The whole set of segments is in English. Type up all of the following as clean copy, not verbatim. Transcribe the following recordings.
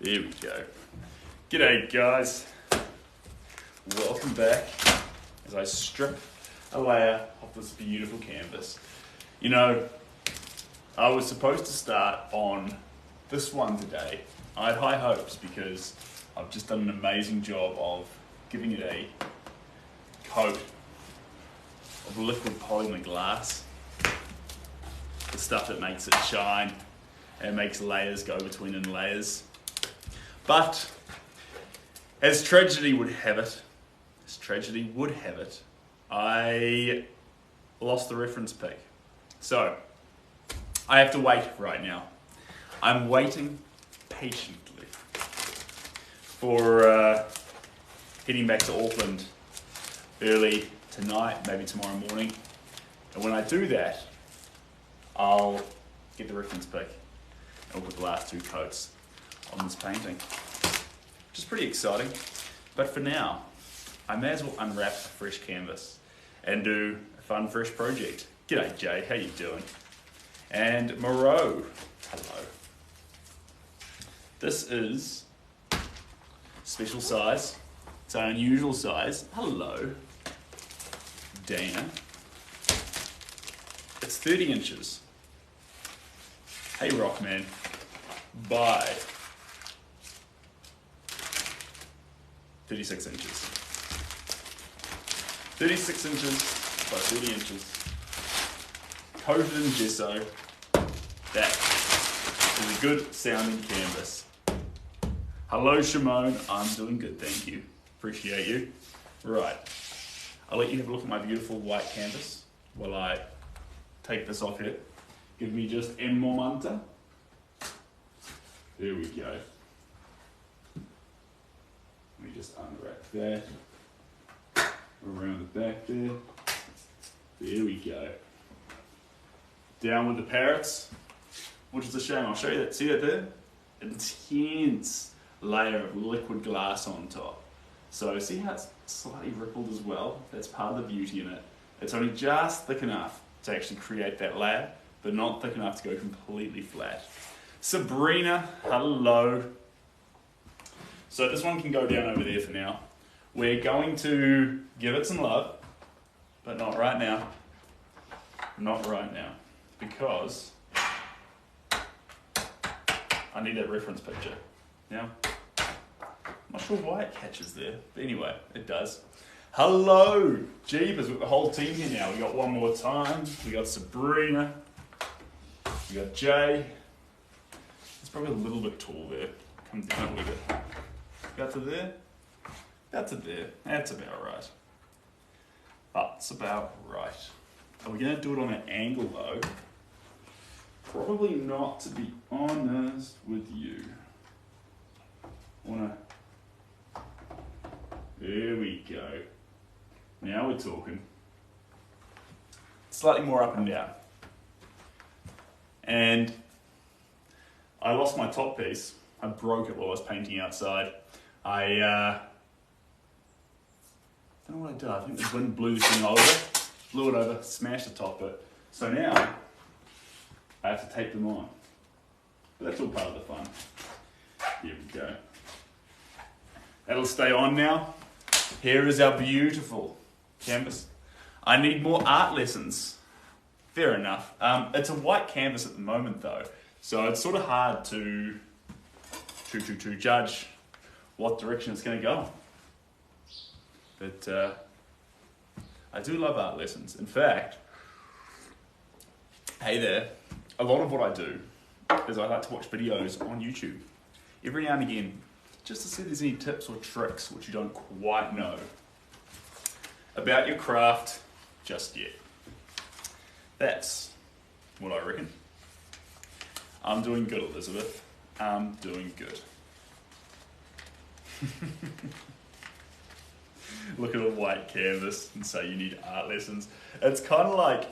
There we go. G'day guys. Welcome back as I strip a layer of this beautiful canvas. You know, I was supposed to start on this one today. I had high hopes because I've just done an amazing job of giving it a coat of liquid polymer glass. The stuff that makes it shine and makes layers go between in layers. But as tragedy would have it, I lost the reference pick. So I have to wait right now. I'm waiting patiently for heading back to Auckland early tonight, maybe tomorrow morning. And when I do that, I'll get the reference pick and we'll put the last two coats on this painting, which is pretty exciting. But for now, I may as well unwrap a fresh canvas and do a fun, fresh project. G'day Jay, how you doing? And Moreau, hello. This is special size. It's an unusual size. Hello, Dana. It's 30 inches. Hey Rockman, bye. 36 inches. 36 inches by 30 inches. Coated in gesso. That is a good sounding canvas. Hello Shimon, I'm doing good, thank you. Appreciate you. Right, I'll let you have a look at my beautiful white canvas while I take this off here. Give me just a momento. There we go. Let me just unwrap that. Around the back there. There we go. Down with the parrots, which is a shame. I'll show you that. See that there? Intense layer of liquid glass on top. So see how it's slightly rippled as well? That's part of the beauty in it. It's only just thick enough to actually create that layer, but not thick enough to go completely flat. Sabrina, hello. So this one can go down over there for now. We're going to give it some love, but not right now. Not right now, because I need that reference picture. Now, I'm not sure why it catches there, but anyway, it does. Hello, Jeebus, with the whole team here now. We got one more time. We got Sabrina. We got Jay. It's probably a little bit tall there. Come down a little bit. Got to there. Got to there. That's about right. That's about right. Are we going to do it on an angle though? Probably not, to be honest with you. There we go. Now we're talking. Slightly more up and down. And I lost my top piece. I broke it while I was painting outside. I don't know what I did. I think the wind blew the thing over, blew it over, smashed the top bit. So now I have to tape them on. But that's all part of the fun. Here we go. That'll stay on now. Here is our beautiful canvas. I need more art lessons. Fair enough. It's a white canvas at the moment though, so it's sort of hard to judge what direction it's going to go. But I do love art lessons. In fact, hey there, a lot of what I do is I like to watch videos on YouTube every now and again, just to see if there's any tips or tricks which you don't quite know about your craft just yet. That's what I reckon. I'm doing good, Elizabeth. I'm doing good. Look at a white canvas and say you need art lessons. It's kind of like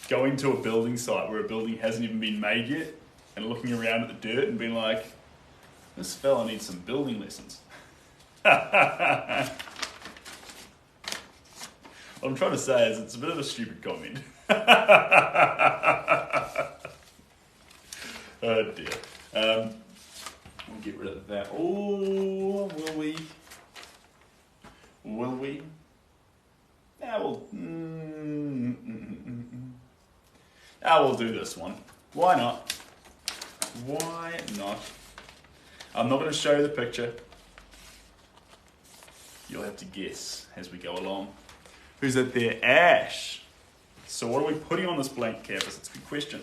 going to a building site where a building hasn't even been made yet and looking around at the dirt and being like, this fella needs some building lessons. What I'm trying to say is it's a bit of a stupid comment. Oh dear. We'll get rid of that. Oh, will we? Will we? Yeah, we'll do this one. Why not? Why not? I'm not going to show you the picture. You'll have to guess as we go along. Who's it there? Ash. So what are we putting on this blank canvas? It's a good question.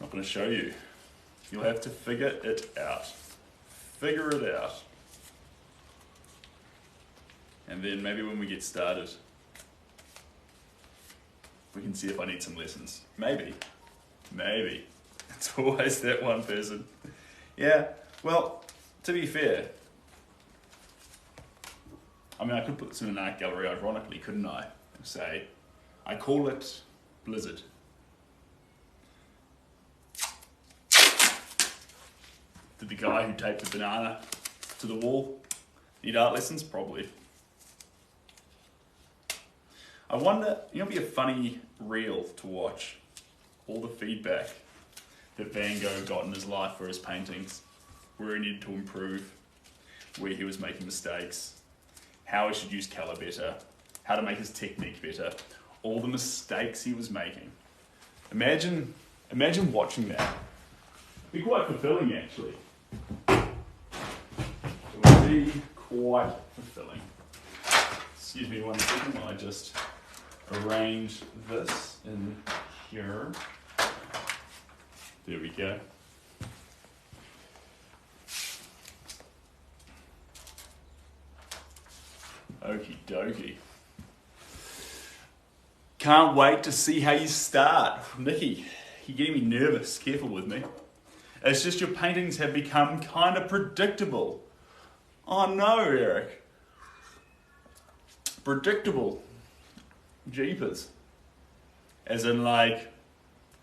Not going to show you. You'll have to figure it out. Figure it out. And then maybe when we get started, we can see if I need some lessons. Maybe. Maybe. It's always that one person. Yeah, well, to be fair, I mean, I could put this in an art gallery, ironically, couldn't I? And say, I call it Blizzard. Did the guy who taped the banana to the wall need art lessons? Probably. I wonder, you know, it'd be a funny reel to watch. All the feedback that Van Gogh got in his life for his paintings, where he needed to improve, where he was making mistakes, how he should use colour better, how to make his technique better, all the mistakes he was making. Imagine watching that. It'd be quite fulfilling, actually. It would be quite fulfilling. Excuse me one second while I just arrange this in here. There we go. Okie dokie. Can't wait to see how you start. Nikki, you're getting me nervous. Careful with me. It's just your paintings have become kind of predictable. Oh no, Eric. Predictable. Jeepers. As in, like,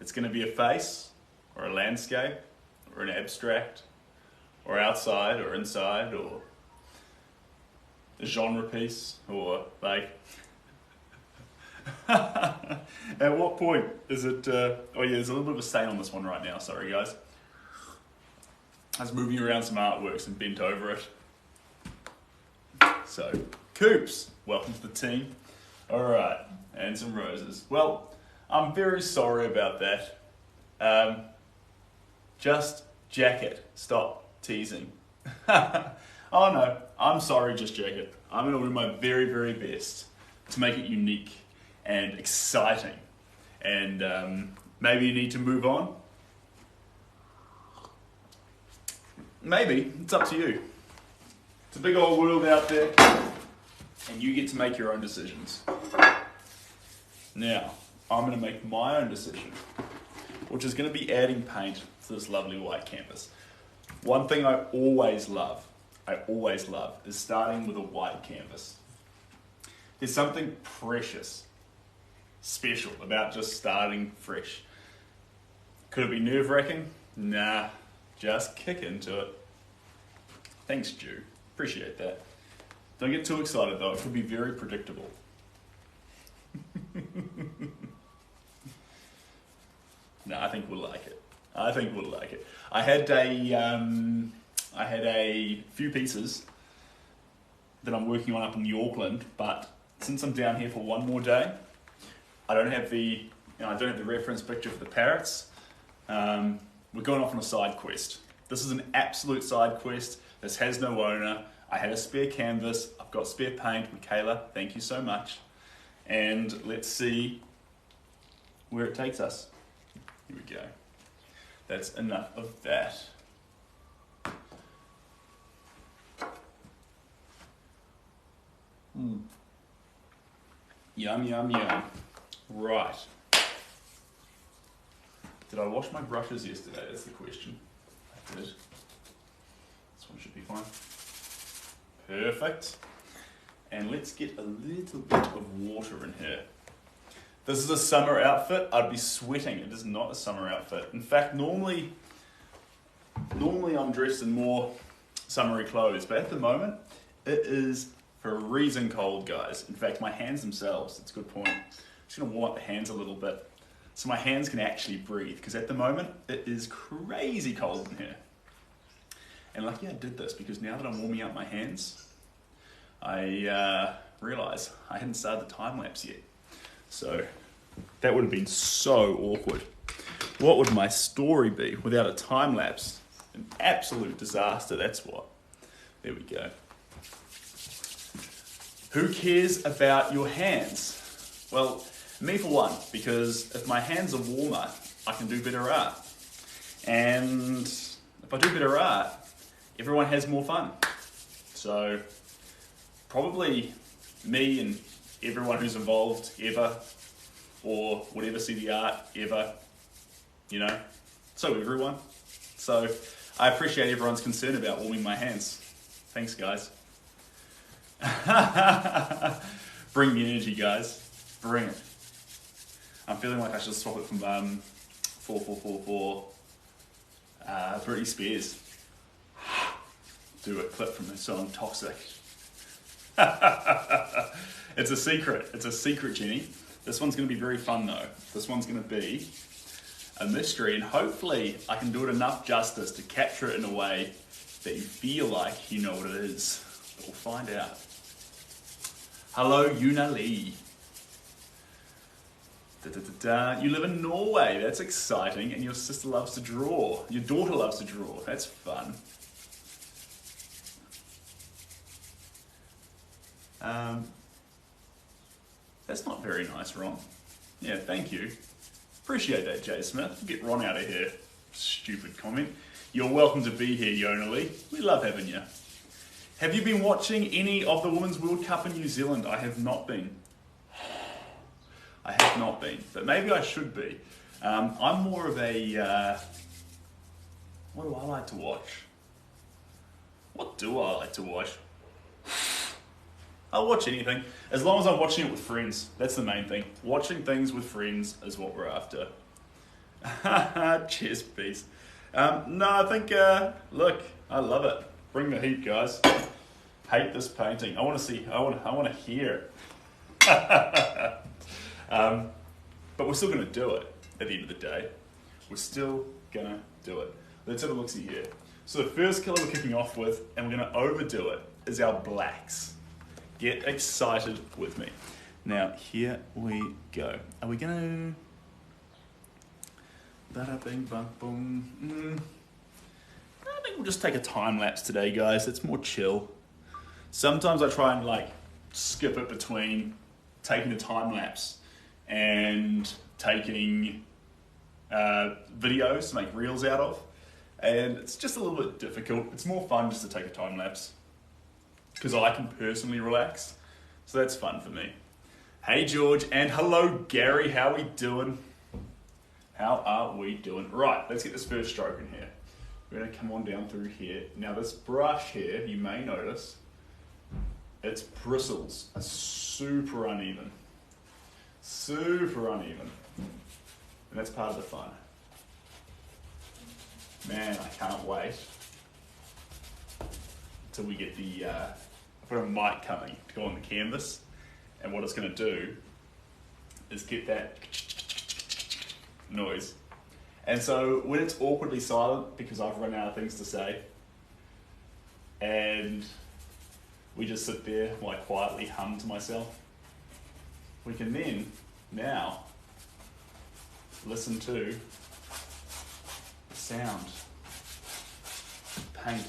it's going to be a face, or a landscape, or an abstract, or outside, or inside, or a genre piece, or like... At what point is it... oh yeah, there's a little bit of a stain on this one right now, sorry guys. I was moving around some artworks and bent over it. So, Coops, welcome to the team. Alright, and some roses. Well, I'm very sorry about that. Just jacket. Stop teasing. Oh no, I'm sorry, just jacket. I'm going to do my very, very best to make it unique and exciting. And maybe you need to move on. Maybe. It's up to you. It's a big old world out there, and you get to make your own decisions. Now, I'm going to make my own decision, which is going to be adding paint to this lovely white canvas. One thing I always love, is starting with a white canvas. There's something precious, special about just starting fresh. Could it be nerve-wracking? Nah, just kick into it. Thanks, Jew. Appreciate that. Don't get too excited though, it could be very predictable. No, I think we'll like it. I think we'll like it. I had a few pieces that I'm working on up in New Auckland, but since I'm down here for one more day, I don't have the reference picture for the parrots. We're going off on a side quest. This is an absolute side quest. This has no owner. I had a spare canvas. I've got spare paint. Michaela, thank you so much. And let's see where it takes us. Here we go. That's enough of that. Yum, yum, yum. Right. Did I wash my brushes yesterday? That's the question. I did. This one should be fine. Perfect. And let's get a little bit of water in here. This is a summer outfit. I'd be sweating. It is not a summer outfit. In fact, normally I'm dressed in more summery clothes, but at the moment, it is freezing cold, guys. In fact, my hands themselves, it's a good point. I'm just gonna warm up the hands a little bit. so my hands can actually breathe, because at the moment it is crazy cold in here. And lucky I did this, because now that I'm warming up my hands, I realise I hadn't started the time lapse yet. So that would have been so awkward. What would my story be without a time lapse? An absolute disaster, that's what. There we go. Who cares about your hands? Well, me for one, because if my hands are warmer, I can do better art. And if I do better art, everyone has more fun. So probably me and everyone who's involved ever, or would ever see the art ever, you know, so everyone. So I appreciate everyone's concern about warming my hands. Thanks, guys. Bring the energy, guys. Bring it. I'm feeling like I should swap it from 4444 Britney Spears. Do a clip from the song Toxic. It's a secret. It's a secret, Jenny. This one's going to be very fun, though. This one's going to be a mystery, and hopefully I can do it enough justice to capture it in a way that you feel like you know what it is. But we'll find out. Hello, Yuna Lee. You live in Norway. That's exciting. And your sister loves to draw. Your daughter loves to draw. That's fun. That's not very nice, Ron. Yeah, thank you. Appreciate that, Jay Smith. Get Ron out of here. Stupid comment. You're welcome to be here, Yona Lee. We love having you. Have you been watching any of the Women's World Cup in New Zealand? I have not been. I have not been, but maybe I should be. I'm more of a... what do I like to watch? What do I like to watch? I'll watch anything, as long as I'm watching it with friends. That's the main thing. Watching things with friends is what we're after. Cheers, peace. No, I think, look, I love it. Bring the heat, guys. Hate this painting. I want to see, I want to hear. But we're still going to do it at the end of the day. We're still going to do it. Let's have a look-see here. So the first colour we're kicking off with, and we're going to overdo it, is our blacks. Get excited with me. Now, here we go. Are we going to... Bada bing bang boom. I think we'll just take a time lapse today, guys. It's more chill. Sometimes I try and like skip it between taking a time lapse and taking videos to make reels out of. And it's just a little bit difficult. It's more fun just to take a time lapse, because I can personally relax. So that's fun for me. Hey George, and hello Gary, how we doing? How are we doing? Right, let's get this first stroke in here. We're gonna come on down through here. Now this brush here, you may notice, its bristles are super uneven. Super uneven. And that's part of the fun. Man, I can't wait till we get the, I've got a mic coming to go on the canvas, and what it's going to do is get that noise. And so when it's awkwardly silent because I've run out of things to say, and we just sit there while I quietly hum to myself, we can then now listen to the sound of paint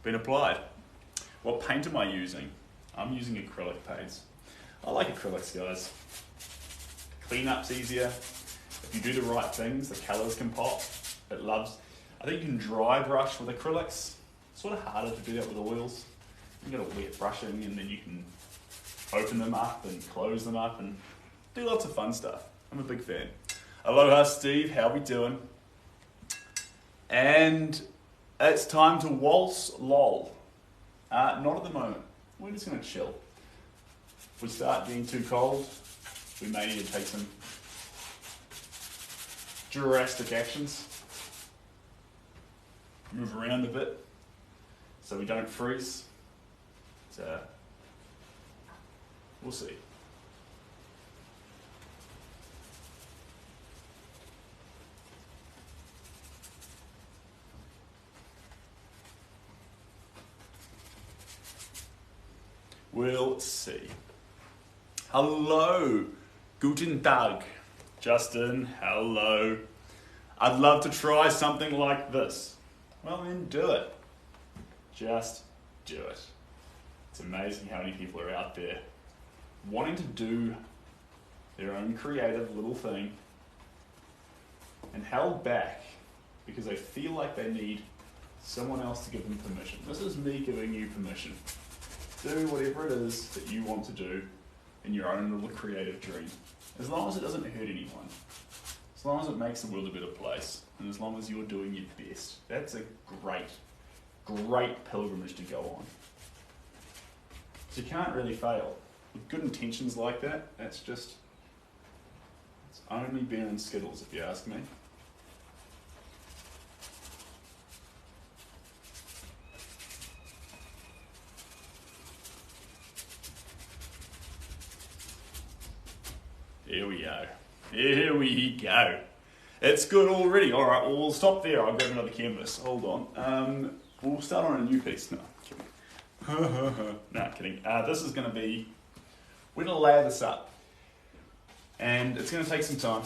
being applied. What paint am I using? I'm using acrylic paints. I like acrylics, guys. Cleanup's easier. If you do the right things, the colours can pop. It loves. I think you can dry brush with acrylics. It's sort of harder to do that with oils. You got a wet brushing, and then you can open them up and close them up and do lots of fun stuff. I'm a big fan. Aloha, Steve. How we doing? And it's time to waltz lol. Not at the moment. We're just going to chill. If we start getting too cold, we may need to take some drastic actions. Move around a bit so we don't freeze. So we'll see. We'll see. Hello, guten Tag. Justin, hello. I'd love to try something like this. Well then do it. Just do it. It's amazing how many people are out there wanting to do their own creative little thing and held back because they feel like they need someone else to give them permission. This is me giving you permission. Do whatever it is that you want to do in your own little creative dream. As long as it doesn't hurt anyone. As long as it makes the world a better place. And as long as you're doing your best. That's a great pilgrimage to go on. So you can't really fail. With good intentions like that, it's only beer and Skittles if you ask me. Here we go. Here we go. It's good already. All right, well, we'll stop there. I'll grab another canvas. Hold on. We'll start on a new piece. No, kidding. No, kidding. This is going to be... We're going to layer this up. And it's going to take some time.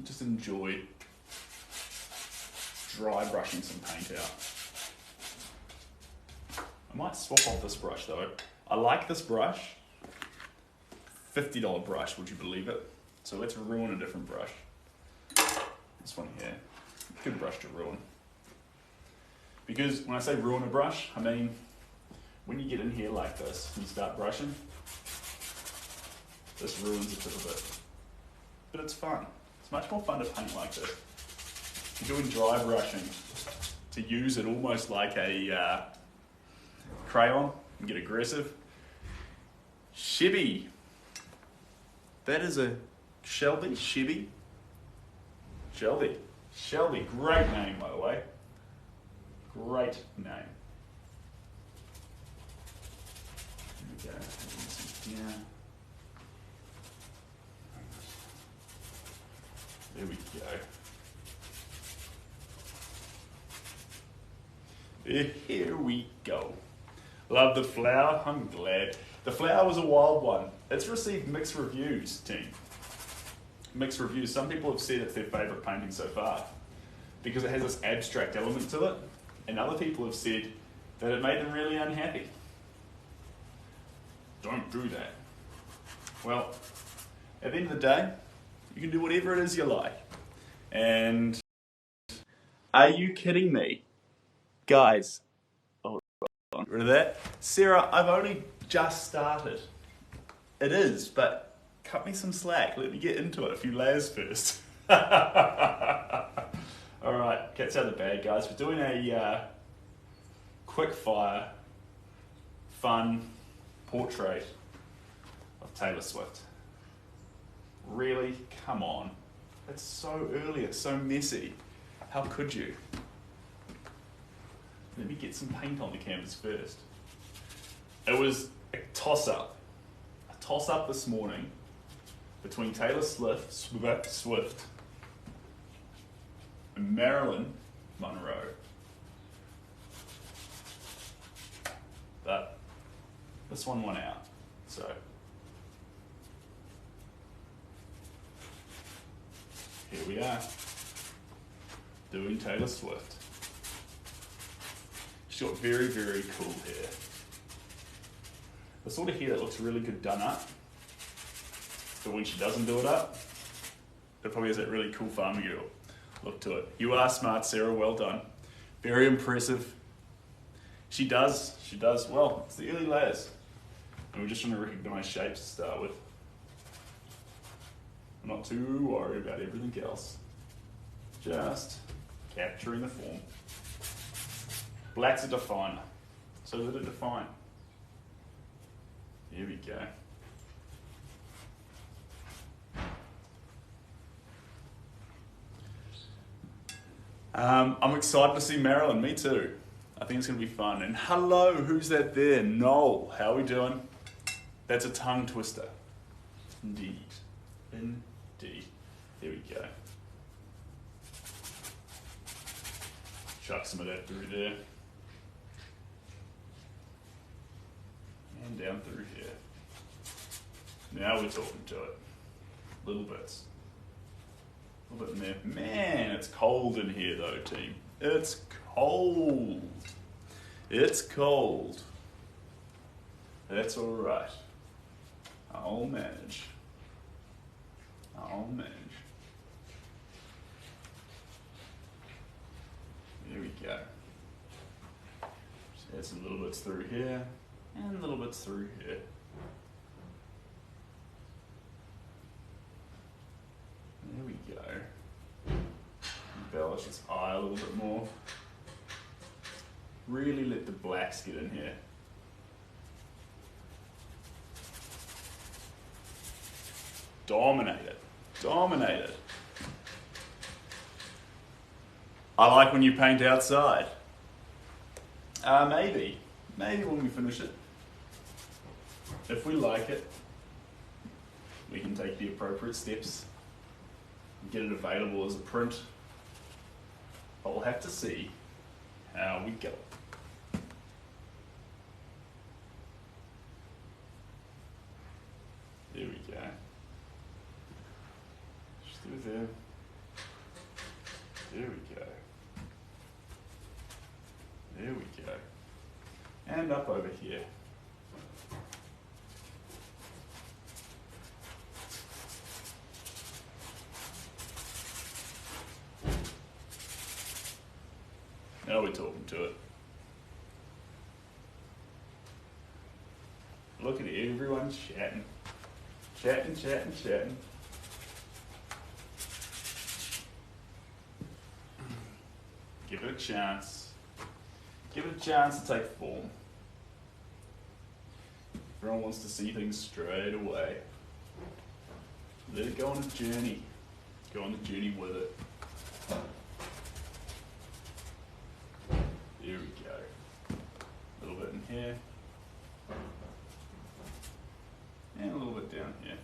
Just enjoy dry brushing some paint out. I might swap off this brush though. I like this brush. $50 brush, would you believe it? So let's ruin a different brush. This one here. Good brush to ruin. Because when I say ruin a brush, I mean when you get in here like this and you start brushing, this ruins the tip of it. But it's fun. It's much more fun to paint like this. If you're doing dry brushing, to use it almost like a crayon and get aggressive. Shelby. That is a Shelby? Shelby? Shelby. Shelby. Great name, by the way. Great name. There we go. Yeah. There we go. Here we go. Love the flower. I'm glad. The flower was a wild one. It's received mixed reviews, team. Mixed reviews. Some people have said it's their favourite painting so far because it has this abstract element to it, and other people have said that it made them really unhappy. Don't do that. Well, at the end of the day, you can do whatever it is you like. And are you kidding me? Guys, hold on, get rid of that. Sarah, I've only just started. It is, but cut me some slack. Let me get into it. A few layers first. Alright, cat's out of the bag, guys. We're doing a quick fire, fun portrait of Taylor Swift. Really? Come on. It's so early, it's so messy. How could you? Let me get some paint on the canvas first. It was a toss-up. A toss-up this morning between Taylor Swift and Marilyn Monroe. But this one won out, so here we are, doing Taylor Swift. She's got very, very cool hair. The sort of hair that looks really good done up, but when she doesn't do it up, it probably has that really cool farmer girl look to it. You are smart, Sarah, well done. Very impressive. She does, well, it's the early layers. And we're just trying to recognize shapes to start with. I'm not too worried about everything else. Just capturing the form. Black's a definer, so let it define. Here we go. I'm excited to see Marilyn, me too. I think it's going to be fun. And hello, who's that there? Noel, how are we doing? That's a tongue twister. Indeed. Indeed. Here we go. Chuck some of that through there. and down through here. Now we're talking to it. Little bits. A little bit in there. Man, it's cold in here though, team. It's cold. It's cold. That's all right. I'll manage. I'll manage. There we go. Just add some little bits through here and little bits through here. There we go. Embellish its eye a little bit more. Really let the blacks get in here. Dominate it. Dominate it. I like when you paint outside. Maybe. Maybe when we finish it. If we like it, we can take the appropriate steps and get it available as a print. But we'll have to see how we go. There we go. Just through there. There we go. There we go. And up over here. Now we're talking to it. Look at everyone chatting. Chatting, chatting, chatting. Give it a chance. Give it a chance to take form. Everyone wants to see things straight away. Let it go on a journey. Go on the journey with it. There we go. A little bit in here. And a little bit down here.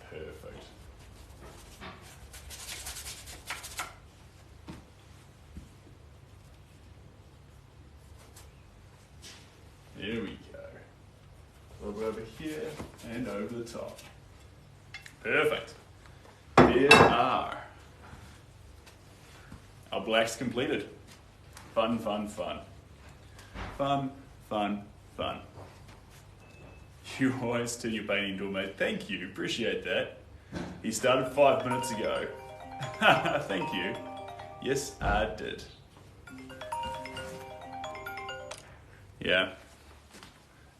Perfect. There we go. A little bit over here and over the top. Perfect. There are our blacks completed. Fun, fun, fun. Fun, fun, fun. You always turn your painting into a mate. Thank you, appreciate that. He started 5 minutes ago. Thank you. Yes, I did. Yeah.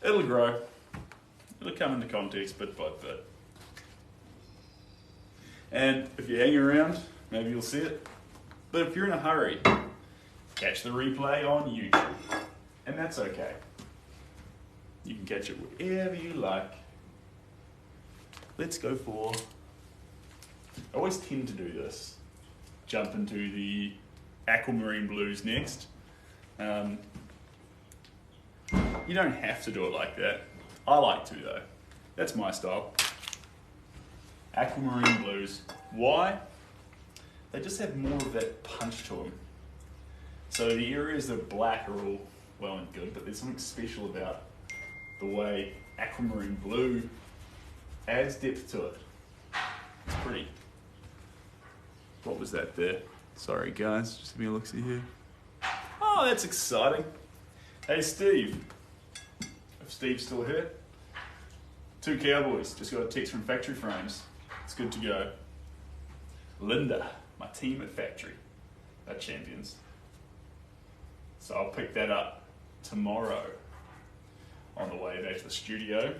It'll grow. It'll come into context bit by bit. And if you hang around, maybe you'll see it. But if you're in a hurry, catch the replay on YouTube. And that's okay. You can catch it wherever you like. Let's go for... I always tend to do this. Jump into the aquamarine blues next. You don't have to do it like that. I like to though. That's my style. Aquamarine blues. Why? They just have more of that punch to them. So the areas that are black are all well and good, but there's something special about the way aquamarine blue adds depth to it. It's pretty. What was that there? Sorry guys, just give me a look-see here. Oh, that's exciting. Hey Steve. If Steve's still here. 2 cowboys, just got a text from Factory Frames. It's good to go. Linda, my team at Factory, are champions. So I'll pick that up tomorrow on the way back to the studio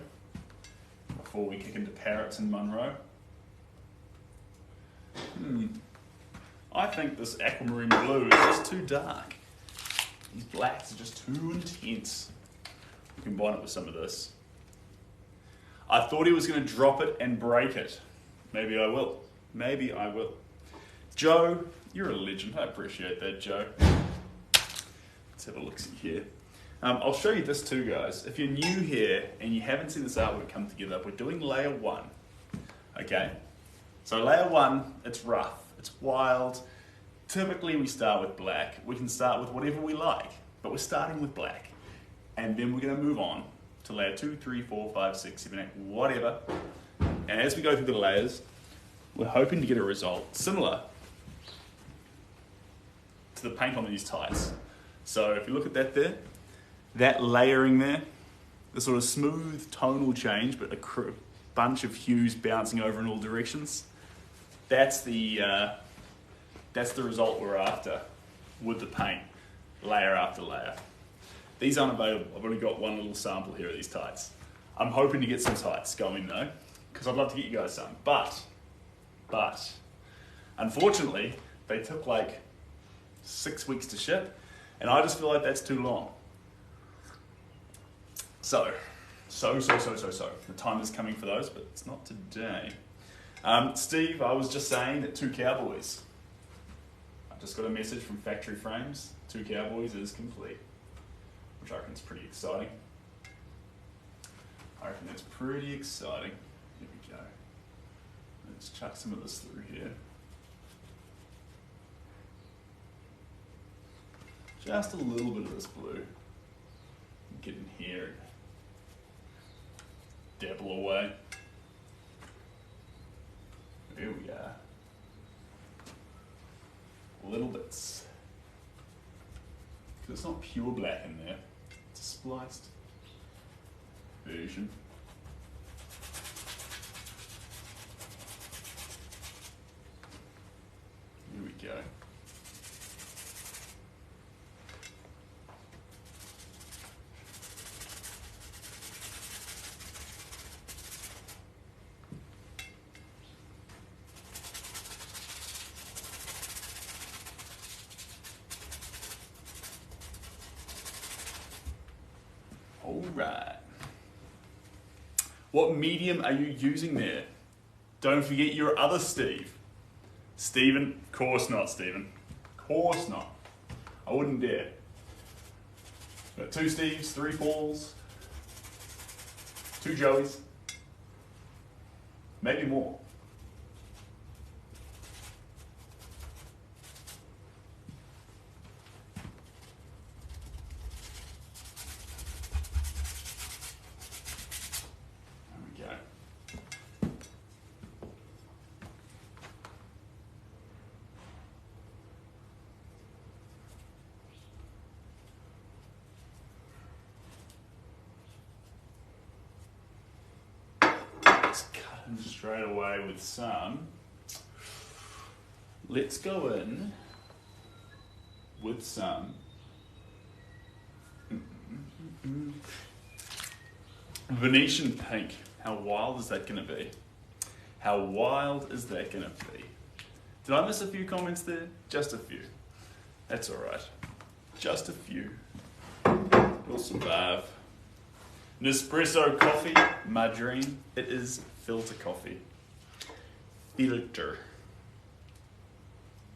before we kick into Parrots in Munro. I think this aquamarine blue is just too dark. These blacks are just too intense. We combine it with some of this. I thought he was going to drop it and break it. Maybe I will. Maybe I will. Joe, you're a legend. I appreciate that, Joe. Let's have a look-see here. I'll show you this too, guys. If you're new here and you haven't seen this artwork come together, we're doing layer 1. Okay? So layer 1, it's rough. It's wild. Typically we start with black. We can start with whatever we like, but we're starting with black. And then we're gonna move on to layer 2, 3, 4, 5, 6, 7, 8, whatever. And as we go through the layers, we're hoping to get a result similar to the paint on these tights. So if you look at that there, that layering there, the sort of smooth tonal change, but a bunch of hues bouncing over in all directions, that's the result we're after with the paint, layer after layer. These aren't available. I've only got one little sample here of these tights. I'm hoping to get some tights going though, because I'd love to get you guys some. But, unfortunately, they took like 6 weeks to ship, and I just feel like that's too long. So. The time is coming for those, but it's not today. Steve, I was just saying that 2 cowboys. I just got a message from Factory Frames. 2 cowboys is complete, which I reckon is pretty exciting. I reckon that's pretty exciting. Here we go. Let's chuck some of this through here. Just a little bit of this blue. Get in here and dabble away. There we are. Little bits. Because it's not pure black in there. It's a spliced version. Here we go. All right. What medium are you using there? Don't forget your other Steve. Stephen, of course not, Stephen. Of course not. I wouldn't dare. Got 2 Steves, 3 Pauls, 2 Joeys, maybe more. Straight away with some. Let's go in with some Venetian pink. How wild is that going to be? How wild is that going to be? Did I miss a few comments there? Just a few. That's all right. Just a few. We'll survive. Nespresso coffee, my dream. It is filter coffee. Filter.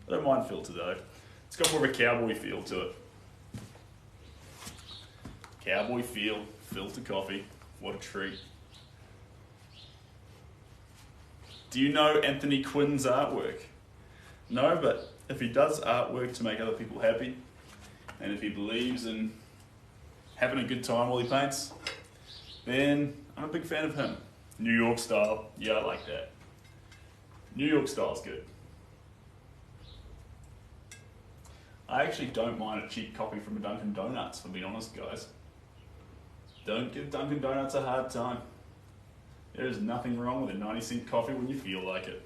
I don't mind filter though. It's got more of a cowboy feel to it. Cowboy feel, filter coffee. What a treat. Do you know Anthony Quinn's artwork? No, but if he does artwork to make other people happy, and if he believes in having a good time while he paints, then I'm a big fan of him. New York style, yeah, I like that. New York style's good. I actually don't mind a cheap copy from a Dunkin' Donuts, for being honest, guys. Don't give Dunkin' Donuts a hard time. There is nothing wrong with a 90-cent coffee when you feel like it.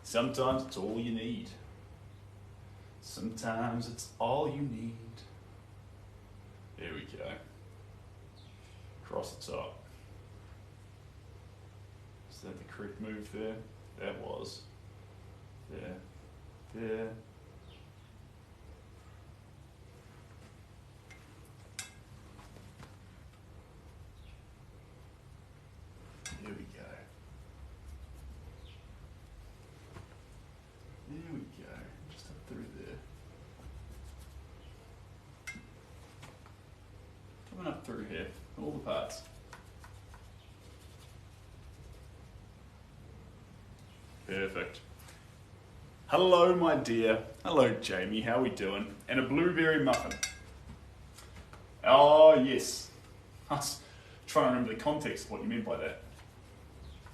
Sometimes it's all you need. Sometimes it's all you need. There we go. Across the top. Is that the correct move there? That was. There. There. There we go. There we go. Just up through there. Coming up through here. All the parts. Perfect. Hello, my dear. Hello, Jamie. How are we doing? And a blueberry muffin. Oh, yes. I was trying to remember the context of what you meant by that.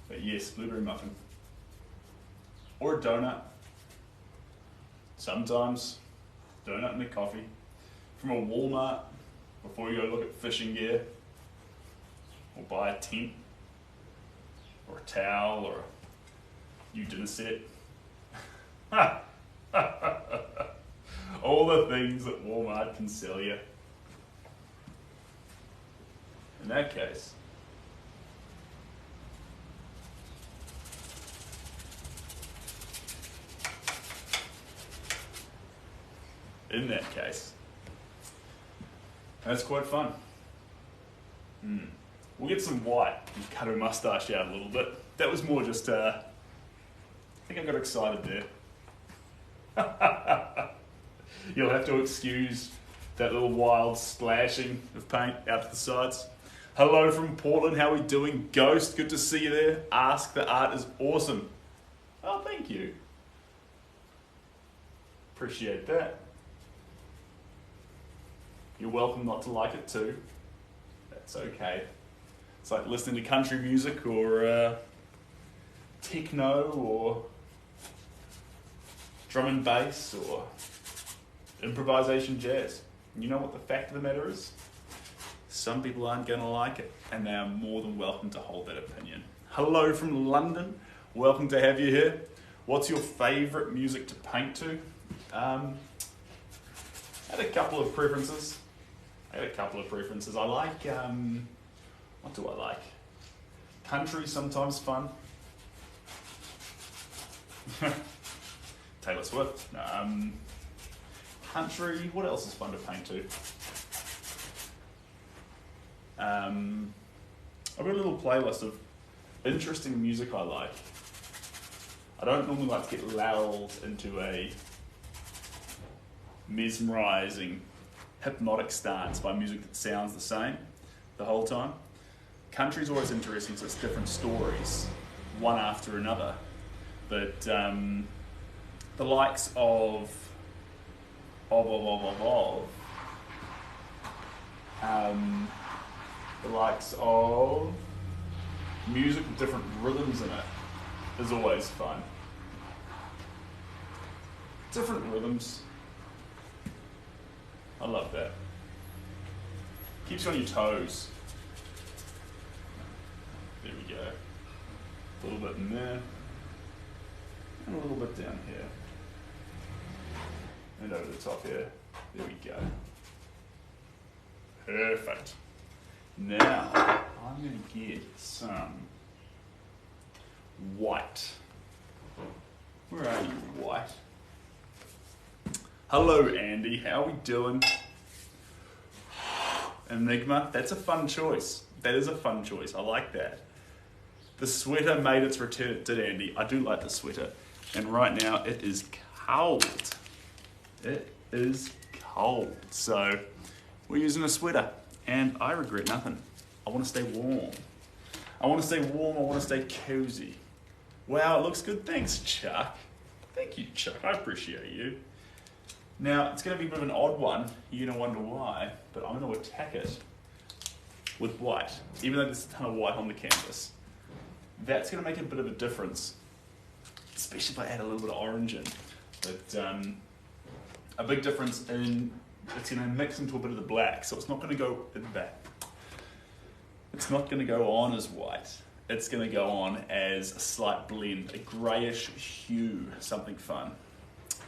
But yes, blueberry muffin. Or a donut. Sometimes. Donut and a coffee. From a Walmart before you go look at fishing gear. Or buy a tent. Or a towel or a new dinner set. All the things that Walmart can sell you. In that case, that's quite fun. We'll get some white and cut her mustache out a little bit. That was more just, I think I got excited there. You'll have to excuse that little wild splashing of paint out to the sides. Hello from Portland, how are we doing? Ghost, good to see you there. Ask, the art is awesome. Oh, thank you. Appreciate that. You're welcome not to like it too. That's okay. It's like listening to country music or techno or drum and bass or improvisation jazz. You know what the fact of the matter is? Some people aren't going to like it, and they are more than welcome to hold that opinion. Hello from London. Welcome to have you here. What's your favourite music to paint to? I had a couple of preferences. I like, what do I like? Country, sometimes fun. Taylor Swift. Country, what else is fun to paint to? I've got a little playlist of interesting music I like. I don't normally like to get lulled into a mesmerising, hypnotic stance by music that sounds the same the whole time. Country's always interesting, so it's different stories, one after another. But the likes of the likes of music with different rhythms in it is always fun. Different rhythms. I love that. Keeps you on your toes. There we go. A little bit in there. And a little bit down here. And over the top here. There we go. Perfect. Now, I'm going to get some white. Where are you, white? Hello, Andy. How are we doing? Enigma. That's a fun choice. That is a fun choice. I like that. The sweater made its return. It did, Andy. I do like the sweater. And right now, it is cold. It is cold. So, we're using a sweater. And I regret nothing. I want to stay warm. I want to stay warm. I want to stay cozy. Wow, it looks good. Thanks, Chuck. Thank you, Chuck. I appreciate you. Now, it's going to be a bit of an odd one. You're going to wonder why, but I'm going to attack it with white. Even though there's a ton of white on the canvas. That's going to make a bit of a difference. Especially if I add a little bit of orange in. But a big difference in... It's going to mix into a bit of the black, so it's not going to go in the back. It's not going to go on as white. It's going to go on as a slight blend, a greyish hue, something fun.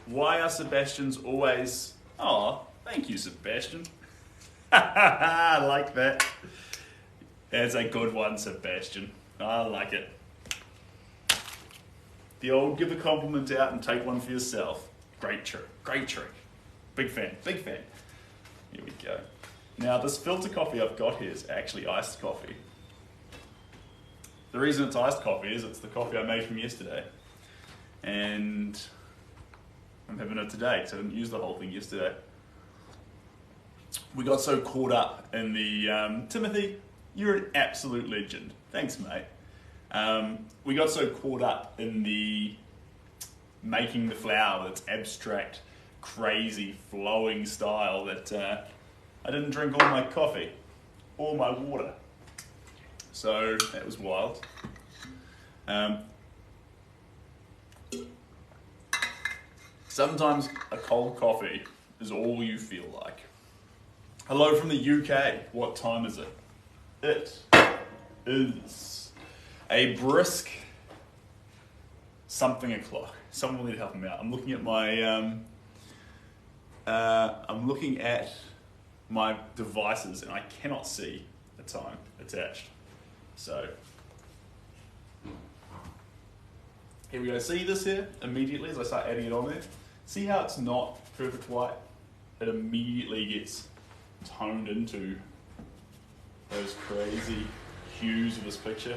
Why are Sebastians always... Oh, thank you, Sebastian. I like that. That's a good one, Sebastian. I like it. The old give a compliment out and take one for yourself. Great trick, great trick. Big fan, big fan. Here we go. Now, this filter coffee I've got here is actually iced coffee. The reason it's iced coffee is it's the coffee I made from yesterday. And I'm having it today, so I didn't use the whole thing yesterday. We got so caught up in the... Timothy, you're an absolute legend. Thanks, mate. We got so caught up in the making the flower with its abstract, crazy, flowing style that I didn't drink all my coffee, all my water. So that was wild. Sometimes a cold coffee is all you feel like. Hello from the UK. What time is it? It is a brisk something o'clock. Someone will need to help me out. I'm looking at my devices and I cannot see the time attached. So here we go. See this here immediately as I start adding it on there? See how it's not perfect white? It immediately gets toned into those crazy hues of this picture.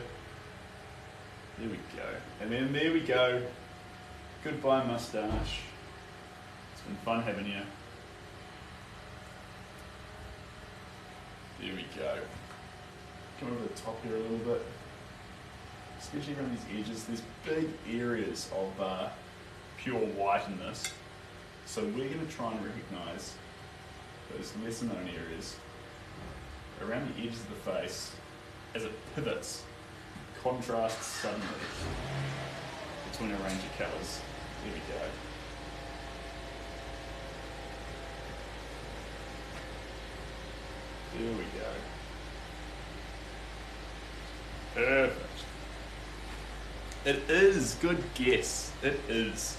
There we go. And then there we go. Goodbye mustache. It's been fun having you. There we go. Come over the top here a little bit. Especially around these edges. There's big areas of pure white in this. So we're going to try and recognise those lesser known areas around the edges of the face as it pivots, contrasts suddenly between a range of colours. There we go. There we go. Perfect. It is. Good guess. It is.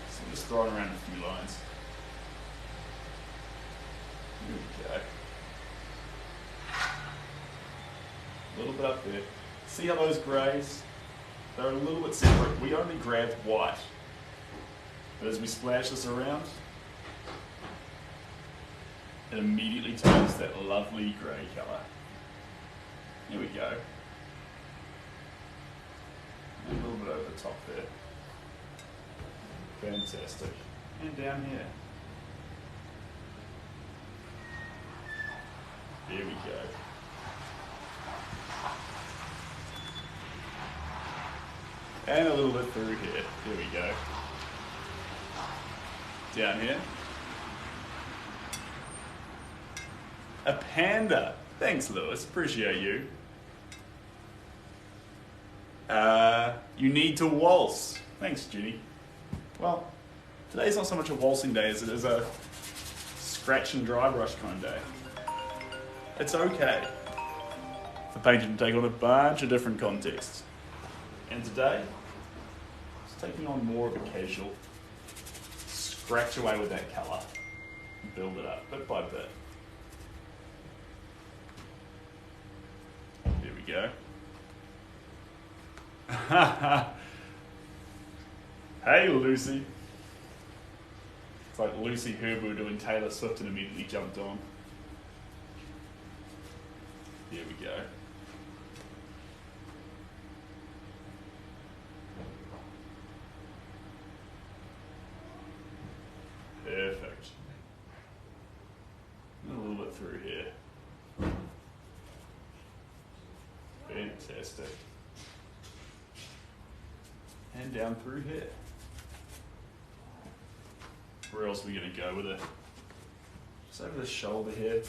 So I'm just throwing around a few lines. There we go. A little bit up there. See how those greys, they're a little bit separate. We only grabbed white. But as we splash this around, it immediately turns that lovely grey colour. Here we go. And a little bit over the top there. Fantastic. And down here. There we go. And a little bit through here. There we go. Down here. A panda. Thanks, Lewis. Appreciate you. You need to waltz. Thanks, Judy. Well, today's not so much a waltzing day as it is a scratch and dry brush kind of day. It's okay for painting to take on a bunch of different contexts. And today, it's taking on more of a casual, scratch away with that colour and build it up bit by bit. There we go. Hey, Lucy. It's like Lucy Herbu doing Taylor Swift and immediately jumped on. There we go. Perfect. And a little bit through here. Fantastic. And down through here. Where else are we going to go with it? Just over the shoulder here.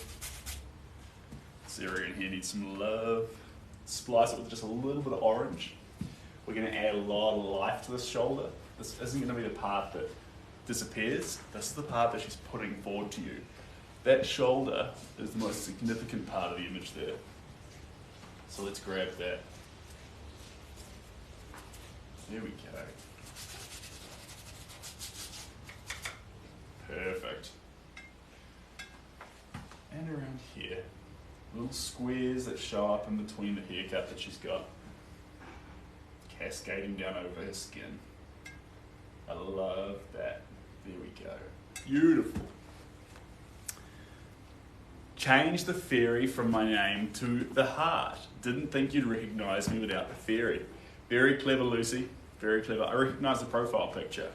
This area in here needs some love. Splice it with just a little bit of orange. We're going to add a lot of life to this shoulder. This isn't going to be the part that disappears. This is the part that she's putting forward to you. That shoulder is the most significant part of the image there. So let's grab that. There we go. Perfect. And around here, little squares that show up in between the haircut that she's got, cascading down over her skin. I love that. There we go. Beautiful. Change the fairy from my name to the heart. Didn't think you'd recognise me without the fairy. Very clever, Lucy. Very clever. I recognise the profile picture.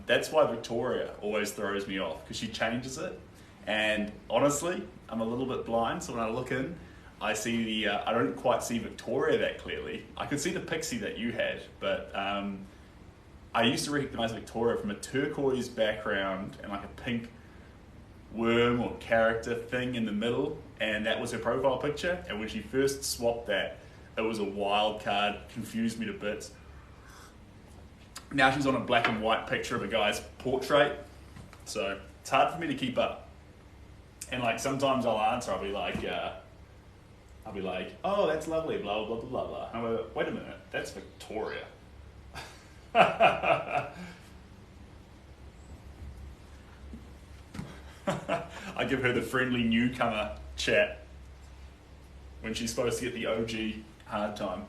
That's why Victoria always throws me off, because she changes it. And honestly, I'm a little bit blind, so when I look in, I see the, I don't quite see Victoria that clearly. I could see the pixie that you had, but I used to recognize Victoria from a turquoise background and like a pink worm or character thing in the middle, and that was her profile picture. And when she first swapped that, it was a wild card, confused me to bits. Now she's on a black and white picture of a guy's portrait, so it's hard for me to keep up. And like sometimes I'll answer, I'll be like, oh, that's lovely, blah blah blah blah blah. And I'm like, wait a minute, that's Victoria. I give her the friendly newcomer chat when she's supposed to get the OG hard time.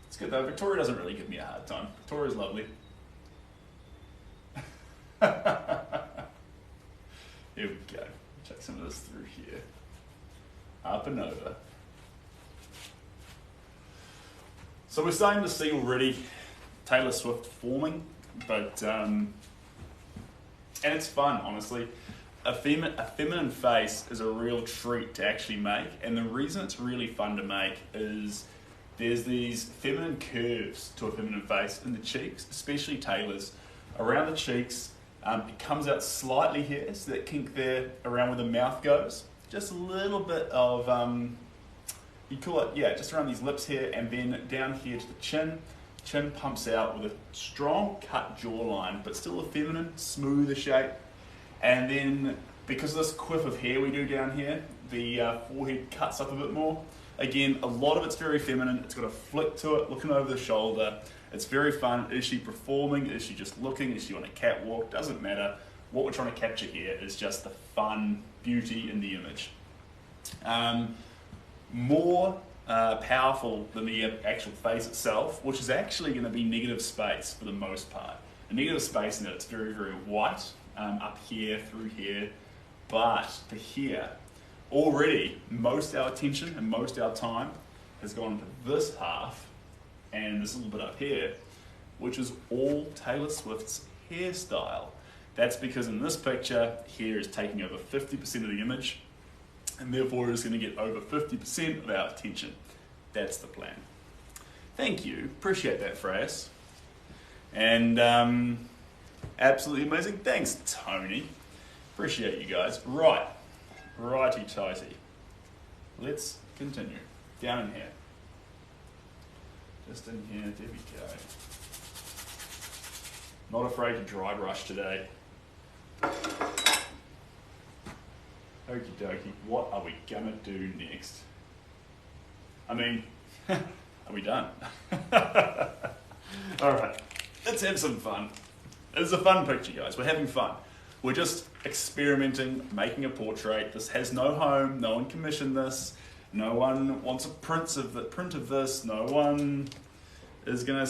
It's good though, Victoria doesn't really give me a hard time. Victoria's lovely. Here we go. Check some of this through here. Up and over. So we're starting to see already Taylor Swift forming, but and it's fun, honestly. A feminine face is a real treat to actually make, and the reason it's really fun to make is there's these feminine curves to a feminine face in the cheeks, especially Taylor's. Around the cheeks, it comes out slightly here, so that kink there around where the mouth goes. Just a little bit of, you call it, yeah, just around these lips here, and then down here to the chin. Chin pumps out with a strong cut jawline, but still a feminine, smoother shape. And then, because of this quiff of hair we do down here, the forehead cuts up a bit more. Again, a lot of it's very feminine. It's got a flick to it, looking over the shoulder. It's very fun. Is she performing? Is she just looking? Is she on a catwalk? Doesn't matter. What we're trying to capture here is just the fun beauty in the image. More powerful than the actual face itself, which is actually going to be negative space for the most part. A negative space in that it's very, very white, up here, through here, but to here, already most of our attention and most of our time has gone to this half and this little bit up here, which is all Taylor Swift's hairstyle. That's because in this picture, hair is taking over 50% of the image, and therefore it's going to get over 50% of our attention. That's the plan. Thank you. Appreciate that, Freyas. And absolutely amazing. Thanks, Tony. Appreciate you guys. Right. Righty-tighty. Let's continue. Down in here. Just in here. There we go. Not afraid to dry brush today. Okie dokie, what are we gonna do next? I mean, are we done? Alright, let's have some fun. It's a fun picture, guys. We're having fun. We're just experimenting, making a portrait. This has no home, no one commissioned this, no one wants a print of this, no one is gonna...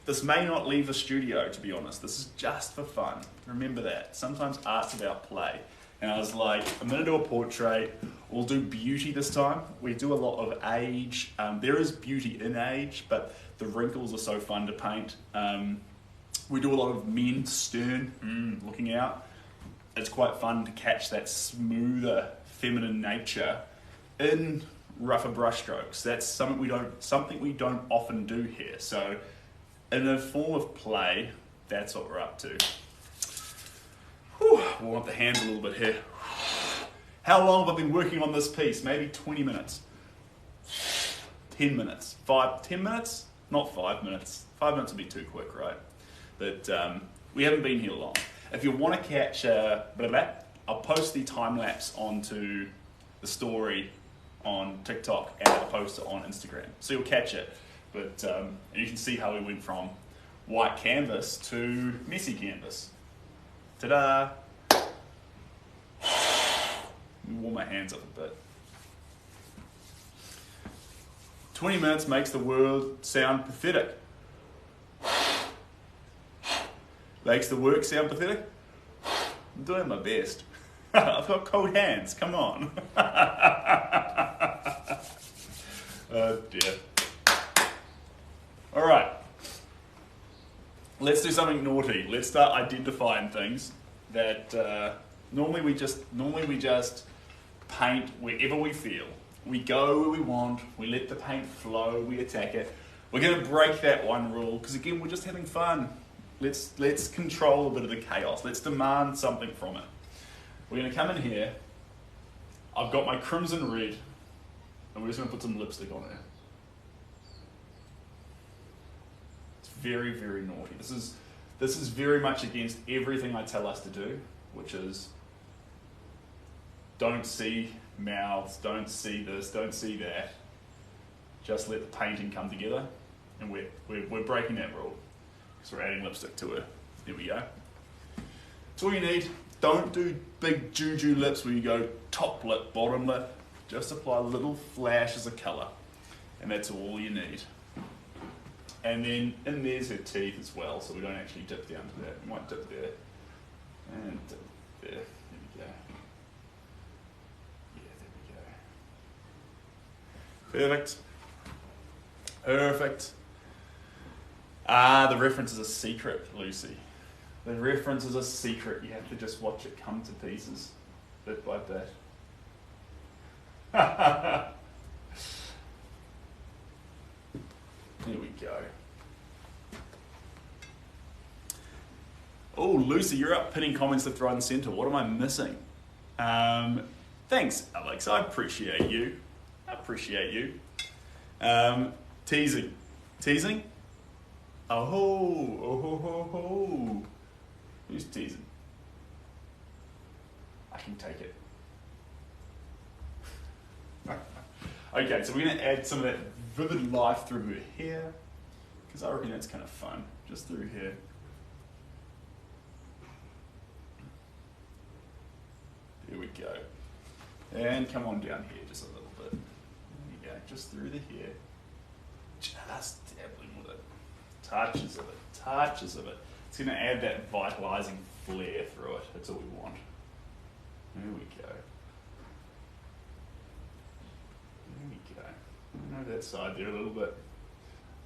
This may not leave the studio, to be honest. This is just for fun. Remember that. Sometimes art's about play. And I was like, I'm going to do a portrait. We'll do beauty this time. We do a lot of age. There is beauty in age, but the wrinkles are so fun to paint. We do a lot of men, stern, looking out. It's quite fun to catch that smoother, feminine nature in rougher brushstrokes. That's something we don't often do here. So, in a form of play, that's what we're up to. Whew, we'll want the hands a little bit here. How long have I been working on this piece? Maybe 20 minutes. 10 minutes. 10 minutes? Not 5 minutes. 5 minutes would be too quick, right? But we haven't been here long. If you want to catch I'll post the time lapse onto the story on TikTok and I'll post it on Instagram. So you'll catch it. But you can see how we went from white canvas to messy canvas. Ta-da! Let me warm my hands up a bit. 20 minutes makes the world sound pathetic. Makes the work sound pathetic? I'm doing my best. I've got cold hands, come on. Oh dear. Alright, let's do something naughty. Let's start identifying things that Normally we just paint wherever we feel. We go where we want, we let the paint flow, we attack it. We're going to break that one rule because again we're just having fun. Let's control a bit of the chaos. Let's demand something from it. We're going to come in here. I've got my crimson red and we're just going to put some lipstick on it. It's very, very naughty. This is very much against everything I tell us to do, which is don't see mouths, don't see this, don't see that. Just let the painting come together, and we're breaking that rule. So we're adding lipstick to it. There we go. That's all you need. Don't do big juju lips where you go top lip, bottom lip. Just apply little flashes of colour, and that's all you need. And then in there's her teeth as well, so we don't actually dip down to that. We might dip there and dip there. There we go. Yeah, there we go. Perfect. Perfect. The reference is a secret, Lucy. The reference is a secret. You have to just watch it come to pieces, bit by bit. There we go. Oh, Lucy, you're up pinning comments left, right, and centre. What am I missing? Thanks, Alex. I appreciate you. Teasing. Teasing? Oh ho. Who's teasing? I can take it. Okay, so we're going to add some of that vivid life through her hair, because I reckon that's kind of fun, just through here. There we go. And come on down here just a little bit. There you go, just through the hair. Just dabbling with it. Touches of it. It's going to add that vitalising flair through it. That's all we want. There we go. Move that side there a little bit.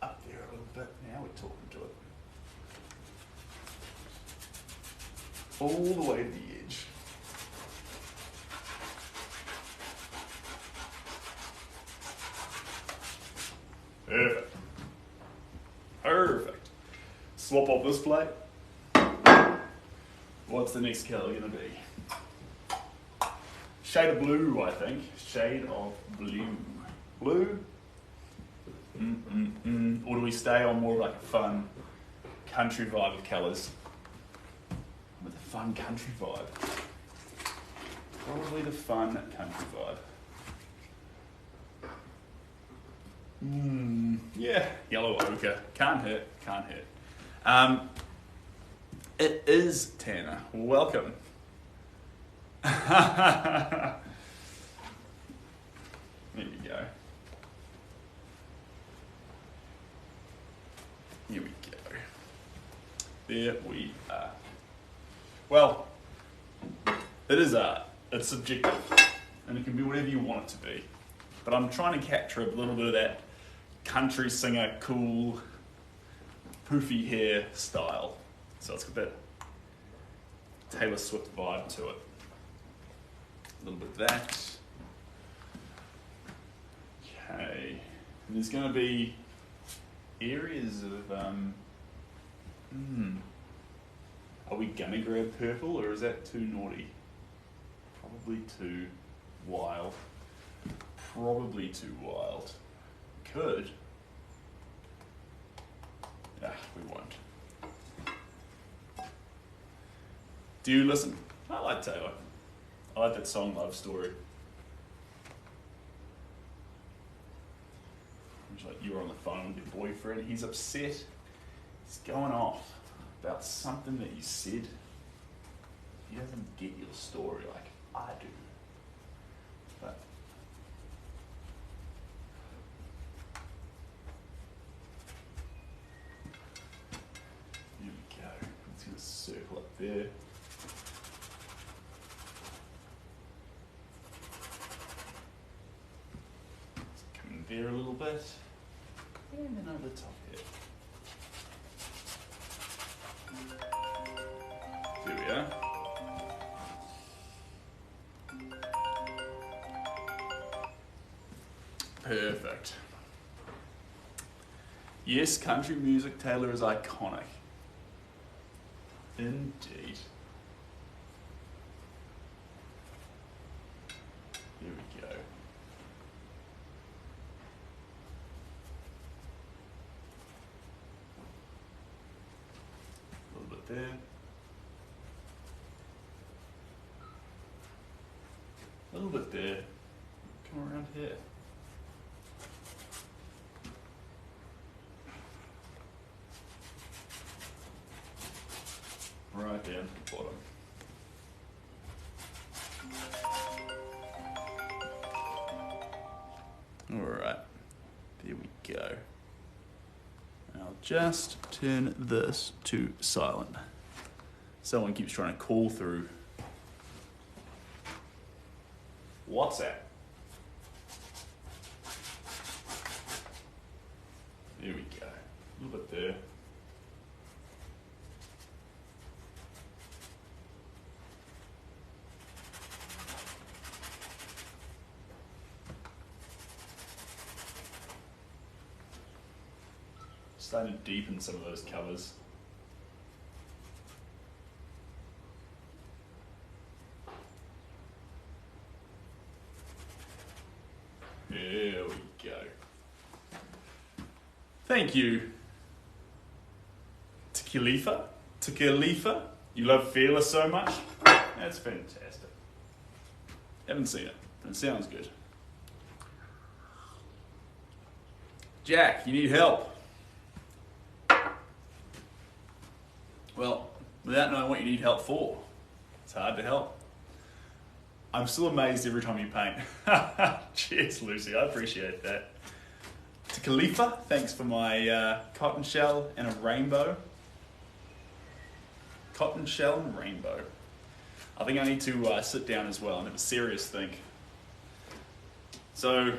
Up there a little bit. Now we're talking to it. All the way to the edge. Perfect. Perfect. Swap off this plate. What's the next colour going to be? Shade of blue, I think. Shade of blue. Blue? Or do we stay on more like a fun country vibe of colours? With a fun country vibe. Probably the fun country vibe. Yeah, yellow ochre. Can't hurt. It is Tanner. Welcome. There we go. Here we go. There we are. Well, it is art. It's subjective. And it can be whatever you want it to be. But I'm trying to capture a little bit of that country singer, cool, poofy hair style. So it's got that Taylor Swift vibe to it. A little bit of that. Okay. And there's going to be areas of, are we going to grab purple or is that too naughty? Probably too wild. Could. We won't. Do you listen? I like Taylor. I like that song, Love Story. It's like you were on the phone with your boyfriend, he's upset. He's going off about something that you said. He doesn't get your story like I do. But here we go. Let's get a circle up there. There a little bit, and then over the top here. There we are. Perfect. Yes, country music, Taylor, is iconic. Indeed. Here we go. A little bit there. A little bit there. Come around here. Right down to the bottom. Alright, there we go. I'll just turn this to silent. Someone keeps trying to call through WhatsApp. There we go. A little bit there. Starting to deepen some of those colours. There we go. Thank you. Tequilifa. You love Fearless so much? That's fantastic. Haven't seen it. It sounds good. Jack, you need help. Well, without knowing what you need help for, it's hard to help. I'm still amazed every time you paint. Cheers, Lucy. I appreciate that. To Khalifa, thanks for my cotton shell and a rainbow. Cotton shell and rainbow. I think I need to sit down as well and have a serious think. So,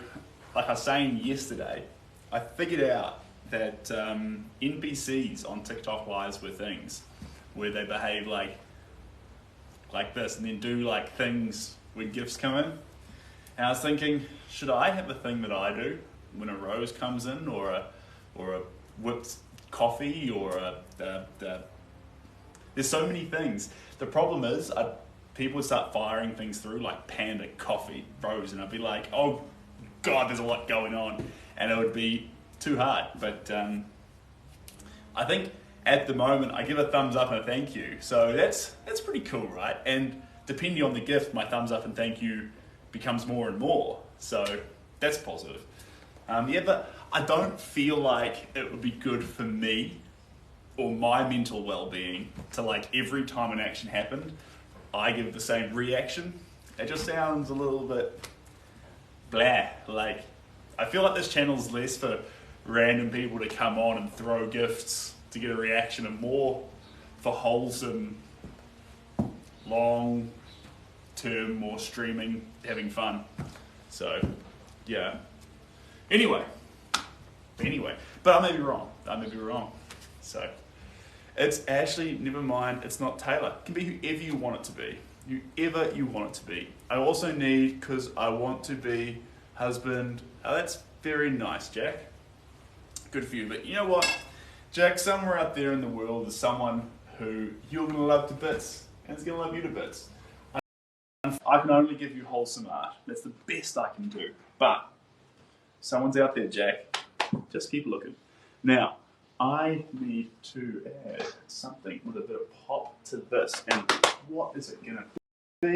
like I was saying yesterday, I figured out that NPCs on TikTok lives were things where they behave like this and then do like things when gifts come in. And I was thinking, should I have a thing that I do when a rose comes in, or a whipped coffee, or there's so many things. The problem is people would start firing things through like panda, coffee, rose, and I'd be like, oh God, there's a lot going on, and it would be too hard. But I think at the moment I give a thumbs up and a thank you, so that's pretty cool, right? And depending on the gift, my thumbs up and thank you becomes more and more, so that's positive. Yeah, but I don't feel like it would be good for me or my mental well-being to, like, every time an action happened, I give the same reaction. It just sounds a little bit blah. Like, I feel like this channel's less for random people to come on and throw gifts to get a reaction, and more for wholesome, long term, more streaming, having fun. So, yeah. Anyway, but I may be wrong. So, it's actually, never mind, it's not Taylor. It can be whoever you want it to be. Whoever you want it to be. I also need, because I want to be husband. Oh, that's very nice, Jack. Good for you. But you know what, Jack, somewhere out there in the world is someone who you're going to love to bits, and is going to love you to bits. I can only give you wholesome art. That's the best I can do. But someone's out there, Jack. Just keep looking. Now, I need to add something with a bit of pop to this. And what is it going to be?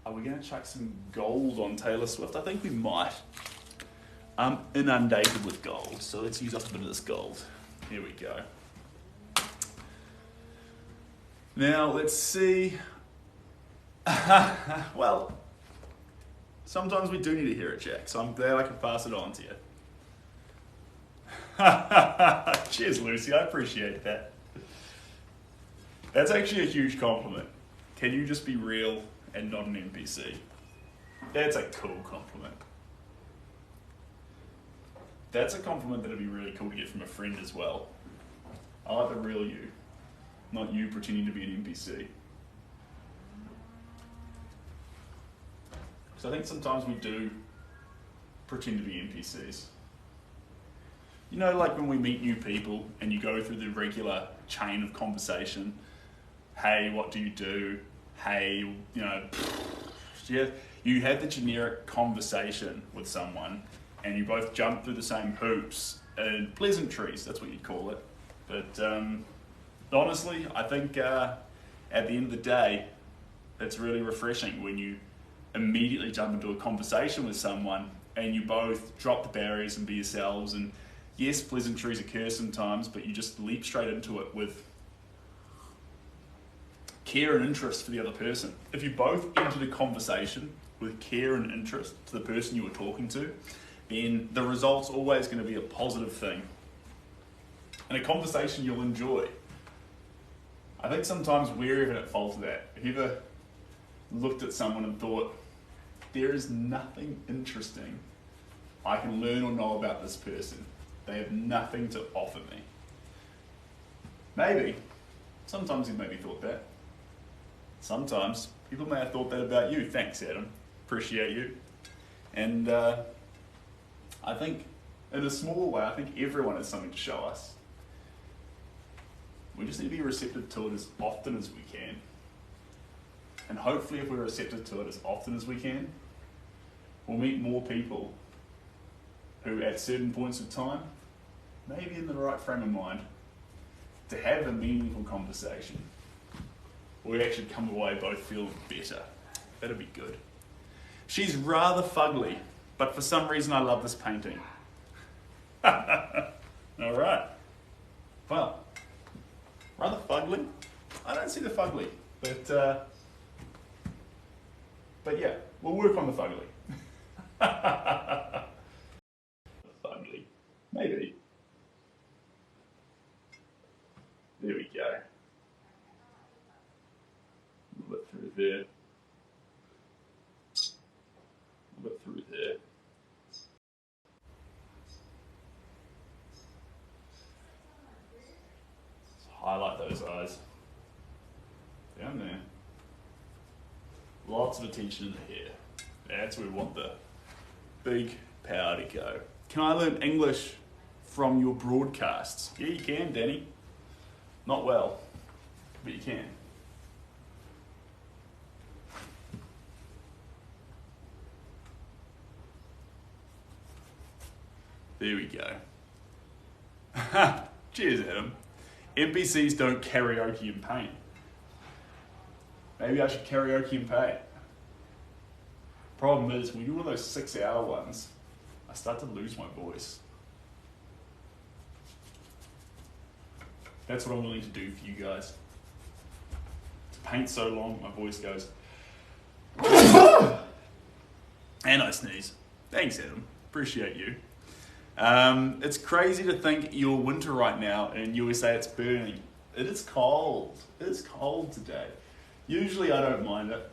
Are we going to chuck some gold on Taylor Swift? I think we might. I'm inundated with gold, so let's use up a bit of this gold. Here we go. Now, let's see. Well, sometimes we do need to hear it, Jack, so I'm glad I can pass it on to you. Cheers, Lucy, I appreciate that. That's actually a huge compliment. Can you just be real and not an NPC? That's a cool compliment. That's a compliment that would be really cool to get from a friend as well. I like the real you, not you pretending to be an NPC. Because I think sometimes we do pretend to be NPCs. You know, like when we meet new people and you go through the regular chain of conversation. Hey, what do you do? Hey, you know, yeah, you have the generic conversation with someone and you both jump through the same hoops and pleasantries, that's what you'd call it. But honestly, I think at the end of the day, it's really refreshing when you immediately jump into a conversation with someone and you both drop the barriers and be yourselves. And yes, pleasantries occur sometimes, but you just leap straight into it with care and interest for the other person. If you both entered a conversation with care and interest to the person you were talking to, then the result's always going to be a positive thing and a conversation you'll enjoy. I think sometimes we're even at fault of that. Have you ever looked at someone and thought, there is nothing interesting I can learn or know about this person. They have nothing to offer me. Maybe. Sometimes you've maybe thought that. Sometimes people may have thought that about you. Thanks, Adam. Appreciate you. And I think in a small way, I think everyone has something to show us. We just need to be receptive to it as often as we can. And hopefully if we're receptive to it as often as we can, we'll meet more people who at certain points of time, maybe in the right frame of mind, to have a meaningful conversation. We actually come away both feeling better. That'd be good. She's rather fugly, but for some reason I love this painting. All right. Well, rather fugly. I don't see the fugly, but yeah, we'll work on the fugly. Fugly, maybe. There we go. A little bit through there. A little bit through there. Let's highlight those eyes. Down there. Lots of attention in the hair. That's where we want the big power to go. Can I learn English from your broadcasts? Yeah, you can, Danny. Not well, but you can. There we go. Cheers, Adam. NPCs don't karaoke in paint. Maybe I should karaoke in paint. Problem is, when you do one of those 6-hour ones, I start to lose my voice. That's what I'm willing to do for you guys. To paint so long, my voice goes. And I sneeze. Thanks, Adam. Appreciate you. It's crazy to think you're winter right now and you say it's burning. It is cold. It is cold today. Usually I don't mind it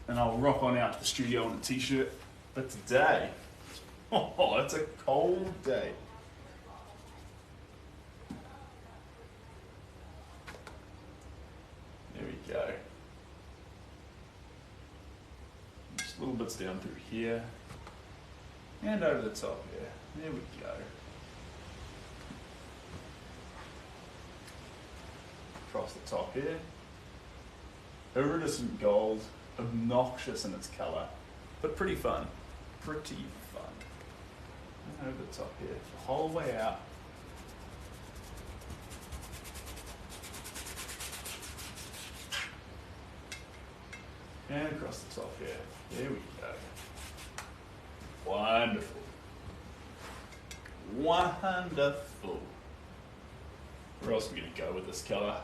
and I'll rock on out to the studio in a t-shirt. But today, oh, it's a cold day. There we go. Just little bits down through here. And over the top here. There we go. Across the top here. Iridescent gold, obnoxious in its colour, but pretty fun. Pretty fun. And over the top here, the whole way out. And across the top here. There we go. Wonderful. Wonderful. Where else are we going to go with this colour?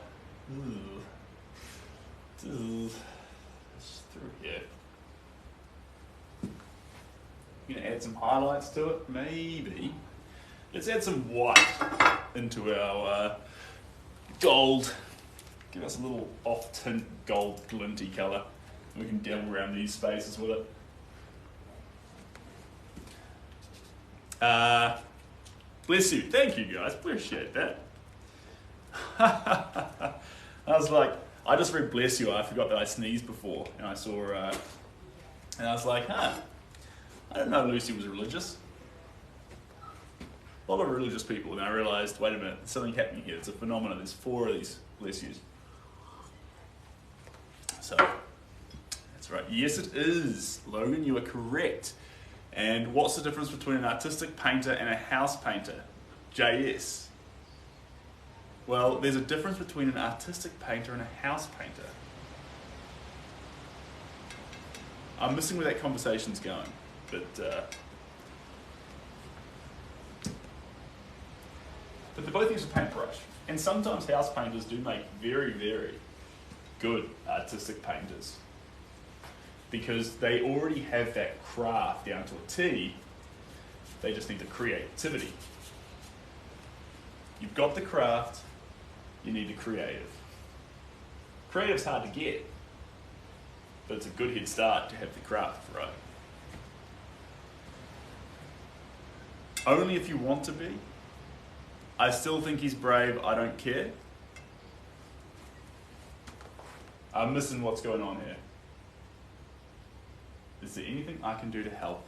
Just through here. I'm going to add some highlights to it, maybe. Let's add some white into our gold. Give us a little off-tint gold glinty colour. We can dabble around these spaces with it. Bless you. Thank you, guys. Appreciate that. I was like, I just read bless you. I forgot that I sneezed before. And I saw, and I was like, I didn't know Lucy was religious. a lot of religious people, and I realised, wait a minute, there's something happening here. It's a phenomenon. There's 4 of these, bless yous. So, that's right. Yes, it is. Logan, you are correct. And what's the difference between an artistic painter and a house painter? JS. Well, there's a difference between an artistic painter and a house painter. I'm missing where that conversation's going, but they both use a paintbrush. And sometimes house painters do make very, very good artistic painters because they already have that craft down to a T. They just need the creativity. You've got the craft, you need the creative. Creative's hard to get, but it's a good head start to have the craft, right? Only if you want to be. I still think he's brave, I don't care. I'm missing what's going on here. Is there anything I can do to help?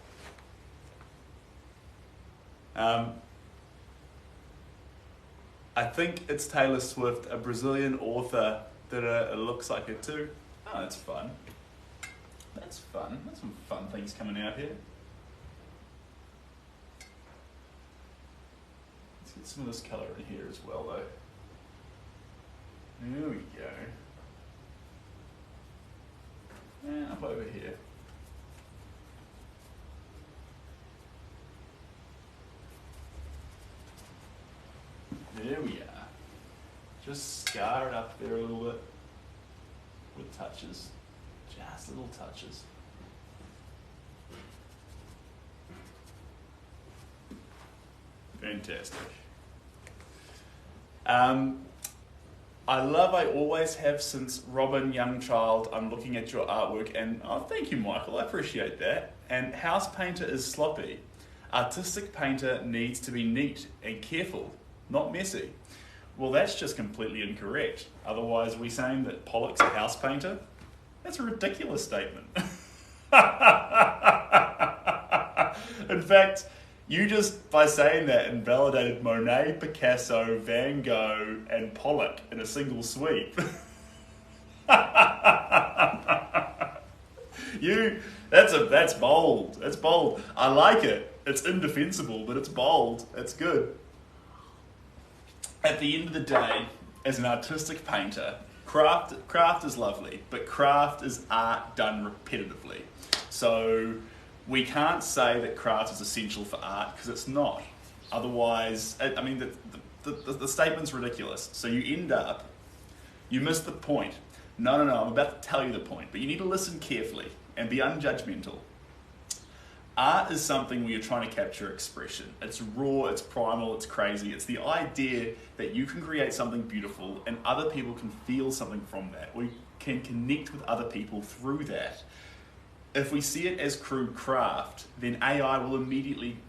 I think it's Taylor Swift, a Brazilian author that it looks like it too. Oh, that's fun. That's fun. There's some fun things coming out here. Let's get some of this colour in here as well though. There we go. And up over here. There we are. Just scar it up there a little bit with touches. Just little touches. Fantastic. I always have since Robin Youngchild. I'm looking at your artwork and, oh, thank you, Michael. I appreciate that. And house painter is sloppy. Artistic painter needs to be neat and careful, not messy. Well, that's just completely incorrect. Otherwise, are we saying that Pollock's a house painter? That's a ridiculous statement. In fact, you just, by saying that, invalidated Monet, Picasso, Van Gogh, and Pollock in a single sweep. That's bold. That's bold. I like it. It's indefensible, but it's bold. It's good. At the end of the day, as an artistic painter, craft is lovely, but craft is art done repetitively. So we can't say that craft is essential for art because it's not. Otherwise, I mean, the statement's ridiculous. So you miss the point. No, I'm about to tell you the point, but you need to listen carefully and be unjudgmental. Art is something where you're trying to capture expression. It's raw, it's primal, it's crazy. It's the idea that you can create something beautiful and other people can feel something from that. We can connect with other people through that. If we see it as crude craft, then AI will immediately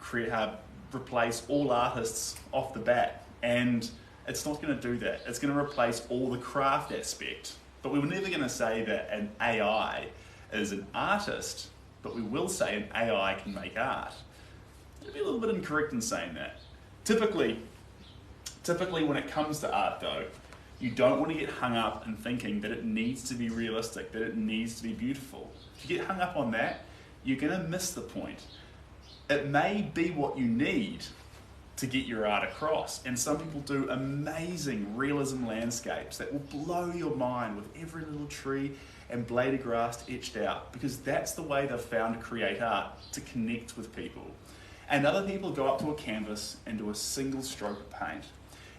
replace all artists off the bat. And it's not going to do that. It's going to replace all the craft aspect. But we were never going to say that an AI is an artist, but we will say an AI can make art. It'd be a little bit incorrect in saying that. Typically when it comes to art though, you don't want to get hung up in thinking that it needs to be realistic, that it needs to be beautiful. If you get hung up on that, you're going to miss the point. It may be what you need to get your art across, and some people do amazing realism landscapes that will blow your mind with every little tree and blade of grass etched out, because that's the way they've found to create art, to connect with people. And other people go up to a canvas and do a single stroke of paint.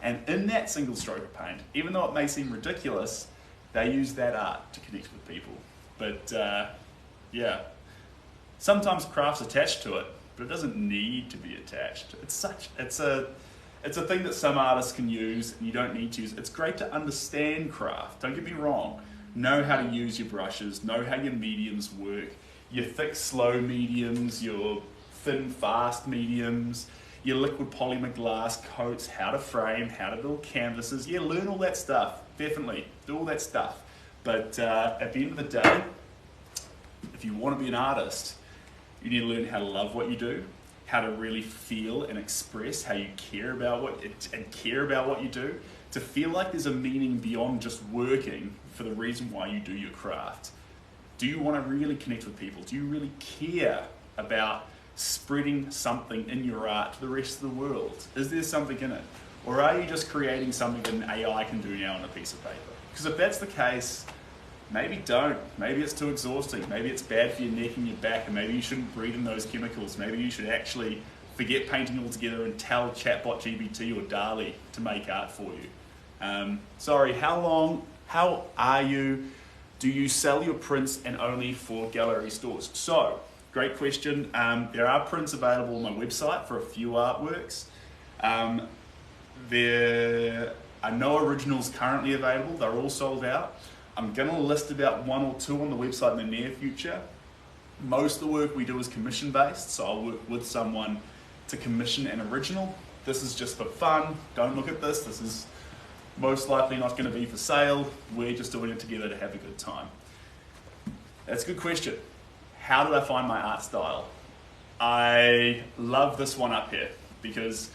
And in that single stroke of paint, even though it may seem ridiculous, they use that art to connect with people. But yeah, sometimes craft's attached to it, but it doesn't need to be attached. It's a thing that some artists can use and you don't need to use. It's great to understand craft, don't get me wrong. Know how to use your brushes, know how your mediums work, your thick, slow mediums, your thin, fast mediums, your liquid polymer glass coats, how to frame, how to build canvases. Yeah, learn all that stuff, definitely, do all that stuff. But at the end of the day, if you want to be an artist, you need to learn how to love what you do how to really feel and express how you care about what you do, to feel like there's a meaning beyond just working for the reason why you do your craft. Do you want to really connect with people? Do you really care about spreading something in your art to the rest of the world? Is there something in it? Or are you just creating something that an AI can do now on a piece of paper? Because if that's the case, maybe don't. Maybe it's too exhausting. Maybe it's bad for your neck and your back, and maybe you shouldn't breathe in those chemicals. Maybe you should actually forget painting altogether and tell chatbot GBT or DALL-E to make art for you. Sorry, how are you? Do you sell your prints and only for gallery stores? So, great question. There are prints available on my website for a few artworks. There are no originals currently available. They're all sold out. I'm going to list about 1 or 2 on the website in the near future. Most of the work we do is commission based, so I'll work with someone to commission an original. This is just for fun. Don't look at this. This is most likely not going to be for sale. We're just doing it together to have a good time. That's a good question. How did I find my art style? I love this one up here because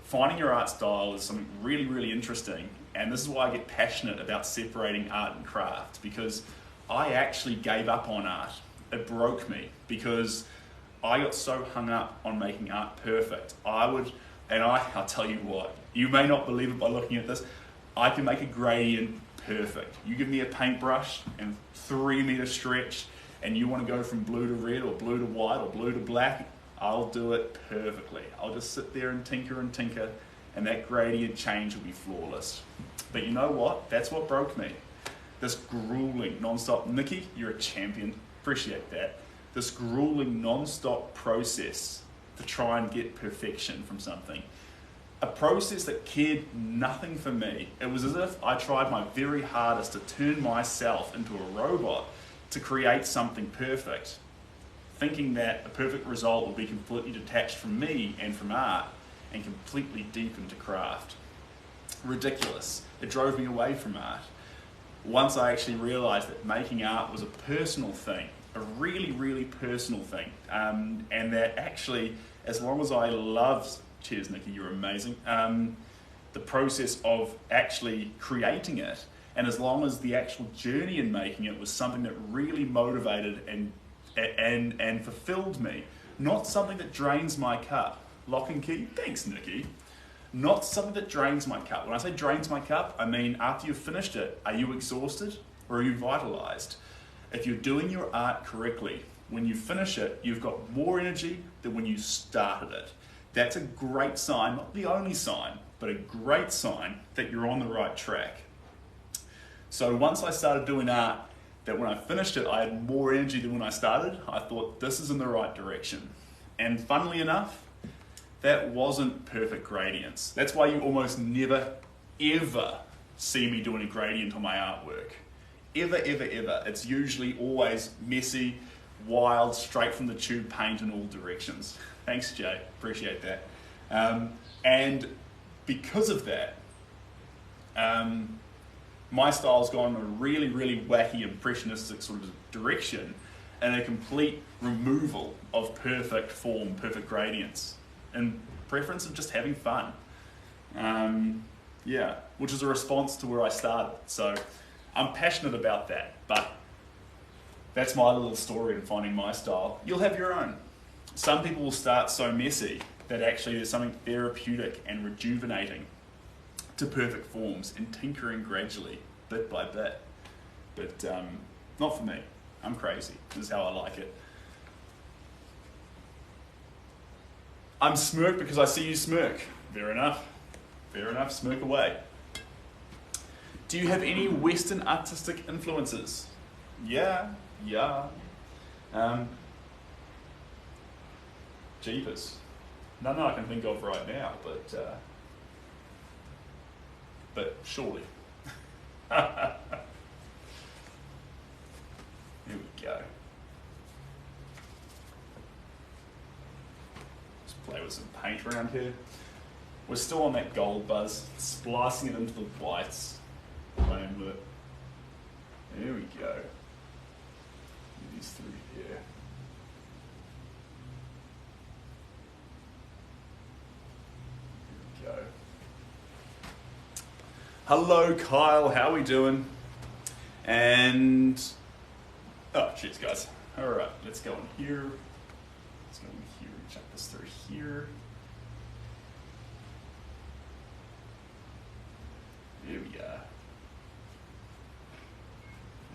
finding your art style is something really, really interesting. And this is why I get passionate about separating art and craft, because I actually gave up on art. It broke me because I got so hung up on making art perfect. I'll tell you what, you may not believe it by looking at this, I can make a gradient perfect. You give me a paintbrush and 3 meter stretch and you want to go from blue to red or blue to white or blue to black, I'll do it perfectly. I'll just sit there and tinker and that gradient change will be flawless. But you know what? That's what broke me. This grueling, non-stop, Nikki, you're a champion, appreciate that. This grueling, non-stop process to try and get perfection from something. A process that cared nothing for me. It was as if I tried my very hardest to turn myself into a robot to create something perfect, thinking that a perfect result would be completely detached from me and from art and completely deep into craft. Ridiculous. It drove me away from art. Once I actually realized that making art was a personal thing, a really, really personal thing, and that actually, as long as I loved, cheers Nikki, you're amazing, the process of actually creating it, and as long as the actual journey in making it was something that really motivated and fulfilled me, not something that drains my cup. Lock and key, thanks Nikki. Not something that drains my cup. When I say drains my cup, I mean after you've finished it, are you exhausted or are you vitalized? If you're doing your art correctly, when you finish it, you've got more energy than when you started it. That's a great sign, not the only sign, but a great sign that you're on the right track. So once I started doing art, that when I finished it, I had more energy than when I started, I thought this is in the right direction. And funnily enough, that wasn't perfect gradients. That's why you almost never, ever see me doing a gradient on my artwork. Ever, ever, ever. It's usually always messy, wild, straight from the tube paint in all directions. Thanks, Jay. Appreciate that. And because of that, my style's gone in a really, really wacky, impressionistic sort of direction and a complete removal of perfect form, perfect gradients, and preference of just having fun. Yeah, which is a response to where I started. So I'm passionate about that, but that's my little story in finding my style. You'll have your own. Some people will start so messy that actually there's something therapeutic and rejuvenating to perfect forms and tinkering gradually, bit by bit. But not for me. I'm crazy. This is how I like it. I'm smirk because I see you smirk. Fair enough. Fair enough, smirk away. Do you have any Western artistic influences? Yeah. Jeepers. None I can think of right now, but surely. Here we go. Let's play with some paint around here. We're still on that gold buzz, splicing it into the whites, playing with it. There we go. These through here. Hello, Kyle. How we doing? And oh, cheers, guys. All right, let's go in here. Let's go in here and check this through here. Here we are.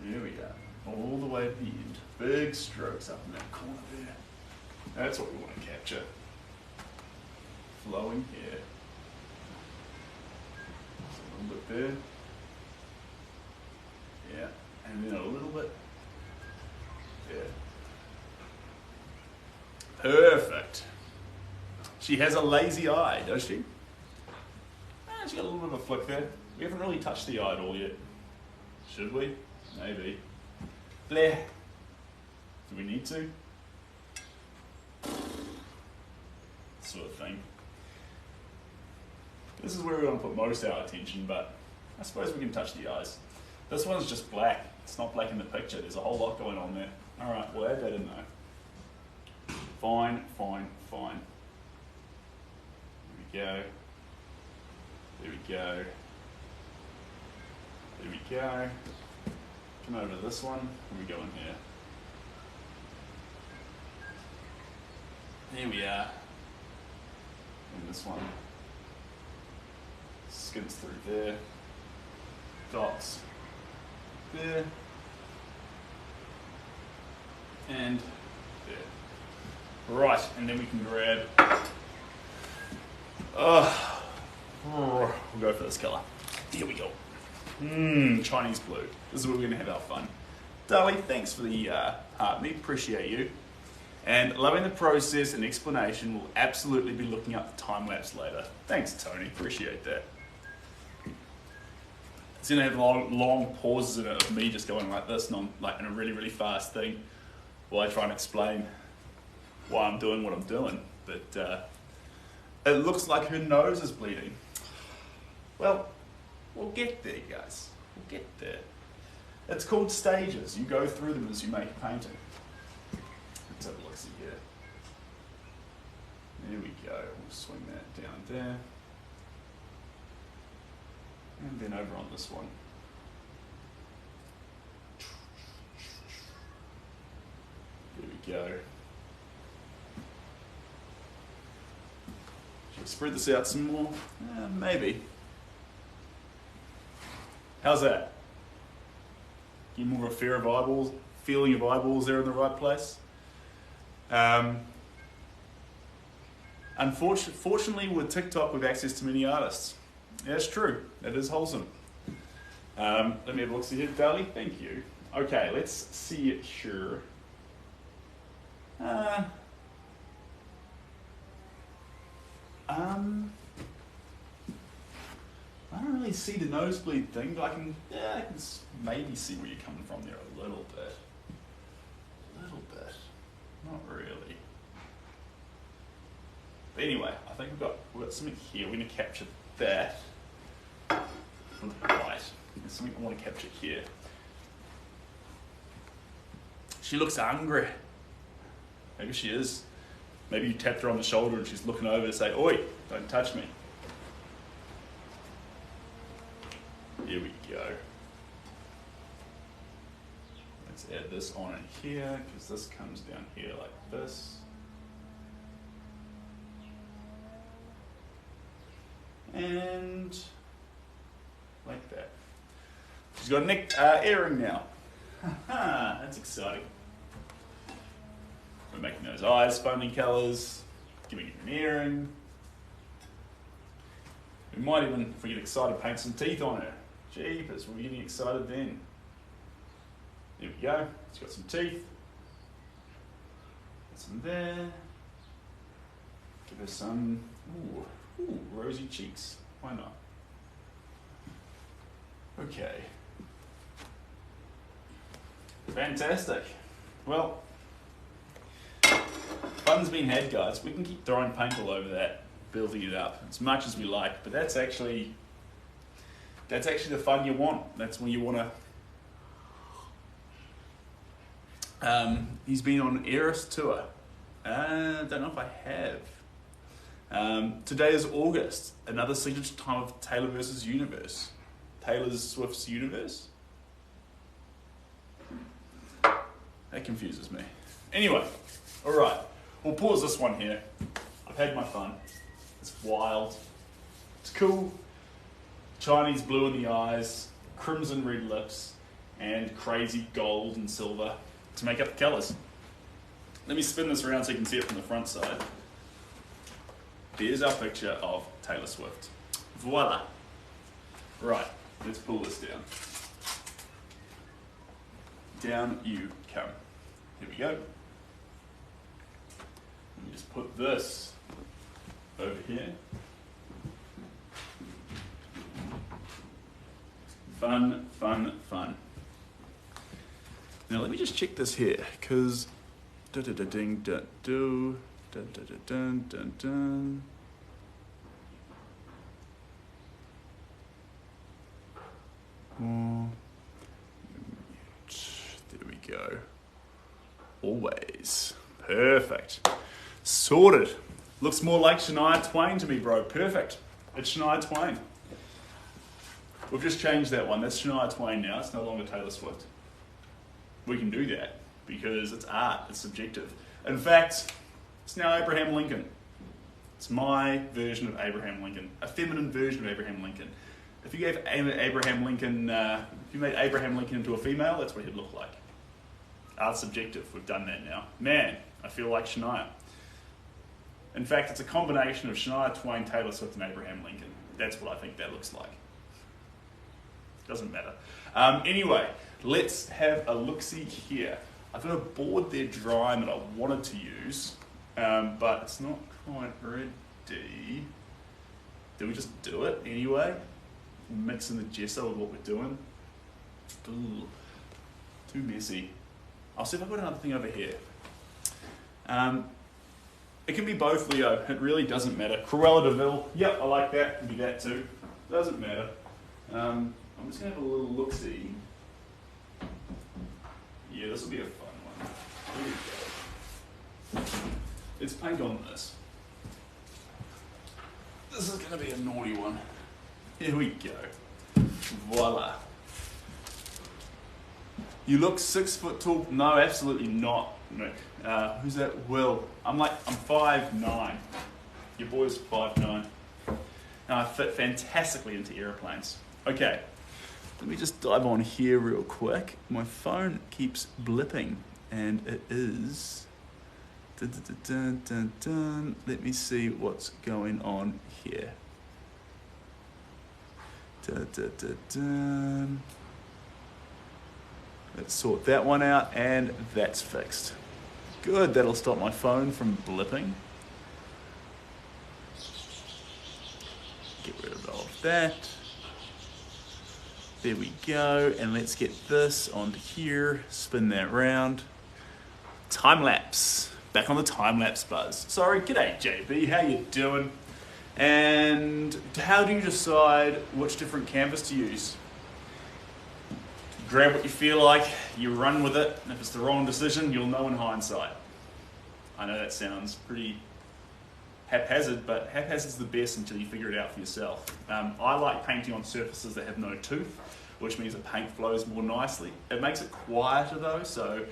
Here we are. All the way at the end. Big strokes up in that corner there. That's what we want to capture. Flowing here. Just a little bit there. Yeah, and then a little bit there. Perfect. She has a lazy eye, does she? She's got a little bit of a flick there. We haven't really touched the eye at all yet. Should we? Maybe. Bleh. Do we need to? Sort of thing. This is where we're going to put most of our attention, but I suppose we can touch the eyes. This one's just black. It's not black in the picture. There's a whole lot going on there. Alright, we'll add that in though. Fine, fine, fine. There we go. There we go. There we go. Come over to this one. Where we go in here? There we are. And this one skims through there. Dots there. And there. Right, and then we can grab. We'll go for this colour. Here we go. Chinese blue. This is where we're going to have our fun. Darlie, thanks for the heart. We appreciate you. And loving the process and explanation. We'll absolutely be looking up the time lapse later. Thanks, Tony. Appreciate that. It's going to have long pauses in it of me just going like this, like in a really, really fast thing, while I try and explain why I'm doing what I'm doing. But it looks like her nose is bleeding. Well, we'll get there, guys. We'll get there. It's called stages. You go through them as you make a painting. Let's have a look-see here. There we go. We'll swing that down there. And then over on this one. There we go. Should we spread this out some more? Maybe. How's that? Give more of a fear of eyeballs, feeling of eyeballs there in the right place. Fortunately, with TikTok, we've access to many artists. Yeah, it's true. That is wholesome. Let me have a look-see here, Darlie. Thank you. Okay, let's see it here. I don't really see the nosebleed thing, but I can maybe see where you're coming from there a little bit. A little bit. Not really. But anyway, I think we've got something here. We're going to capture that. Right. There's something I want to capture here. She looks hungry. Maybe she is. Maybe you tapped her on the shoulder and she's looking over to say, "Oi, don't touch me." Here we go. Let's add this on in here, because this comes down here like this. And like that. She's got an earring now. That's exciting. We're making those eyes funny colours, giving it an earring. We might even, if we get excited, paint some teeth on her. Jeepers, we're getting excited then. There we go. She's got some teeth. Put some there. Give her some rosy cheeks. Why not? Okay. Fantastic. Well, fun's been had, guys. We can keep throwing paint all over that, building it up as much as we like, but that's actually the fun you want. That's when you want to. He's been on an Eris tour. Don't know if I have. Today is August, another signature time of Taylor versus Universe. Taylor Swift's universe? That confuses me. Anyway, alright, we'll pause this one here. I've had my fun. It's wild. It's cool. Chinese blue in the eyes, crimson red lips, and crazy gold and silver to make up the colours. Let me spin this around so you can see it from the front side. There's our picture of Taylor Swift. Voila. Right, let's pull this down. Down you come. Here we go. Let me just put this over here. Fun, fun, fun. Now let me just check this here, because da-da-da-ding, da-do, da-da-da-dun, dun-dun. There we go. Always. Perfect. Sorted. Looks more like Shania Twain to me, bro. Perfect. It's Shania Twain. We've just changed that one. That's Shania Twain now. It's no longer Taylor Swift. We can do that because it's art. It's subjective. In fact, it's now Abraham Lincoln. It's my version of Abraham Lincoln. A feminine version of Abraham Lincoln. If you gave Abraham Lincoln, if you made Abraham Lincoln into a female, that's what he'd look like. Art's subjective. We've done that now. Man, I feel like Shania. In fact, it's a combination of Shania Twain, Taylor Swift, and Abraham Lincoln. That's what I think that looks like. Doesn't matter. Anyway, let's have a look-see here. I've got a board there drying that I wanted to use, but it's not quite ready. Do we just do it anyway? Mixing the gesso with what we're doing. Ooh, too messy. I'll see if I've got another thing over here. It can be both, Leo. It really doesn't matter. Cruella de Vil. Yep, I like that. Can be that too. Doesn't matter. I'm just going to have a little look-see. Yeah, this will be a fun one. Here we go. Let's paint on this. This is going to be a naughty one. Here we go. Voila. You look 6 foot tall. No, absolutely not, Nick. Who's that? Will. I'm 5'9". Your boy's 5'9". Now I fit fantastically into airplanes. Okay, let me just dive on here real quick. My phone keeps blipping, and it is. Dun, dun, dun, dun, dun. Let me see what's going on here. Dun, dun, dun, dun. Let's sort that one out, and that's fixed. Good, that'll stop my phone from blipping. Get rid of all of that. There we go, and let's get this onto here, spin that round. Time lapse, back on the time lapse buzz. Sorry, g'day JB, how you doing? And how do you decide which different canvas to use? Grab what you feel like, you run with it, and if it's the wrong decision, you'll know in hindsight. I know that sounds pretty haphazard, but haphazard's the best until you figure it out for yourself. I like painting on surfaces that have no tooth, which means the paint flows more nicely. It makes it quieter though, so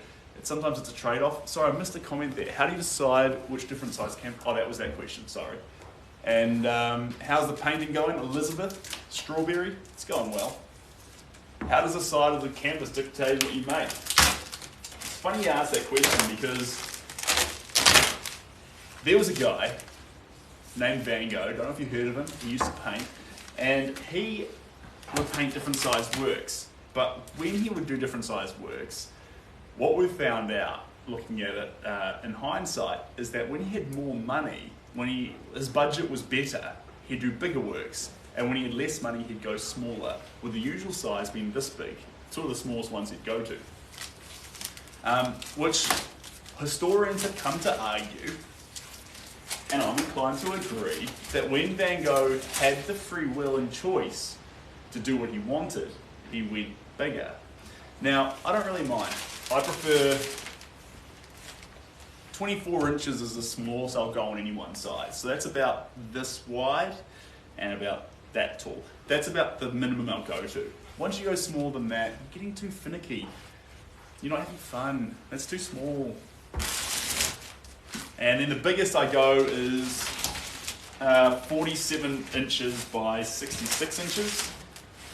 sometimes it's a trade-off. Sorry, I missed a comment there. How do you decide which different size canvas? Oh, that was that question, sorry. And how's the painting going? Elizabeth, Strawberry, it's going well. How does the side of the canvas dictate what you make? It's funny you ask that question because there was a guy named Van Gogh, don't know if you heard of him, he used to paint, and he would paint different sized works. But when he would do different sized works, what we've found out, looking at it in hindsight, is that when he had more money, when his budget was better, he'd do bigger works. And when he had less money, he'd go smaller, with the usual size being this big, sort of the smallest ones he'd go to. Which historians have come to argue, and I'm inclined to agree, that when Van Gogh had the free will and choice to do what he wanted, he went bigger. Now, I don't really mind. I prefer 24 inches is the smallest I'll go on any one size. So that's about this wide and about that tall. That's about the minimum I'll go to. Once you go smaller than that, you're getting too finicky. You're not having fun. That's too small. And then the biggest I go is 47 inches by 66 inches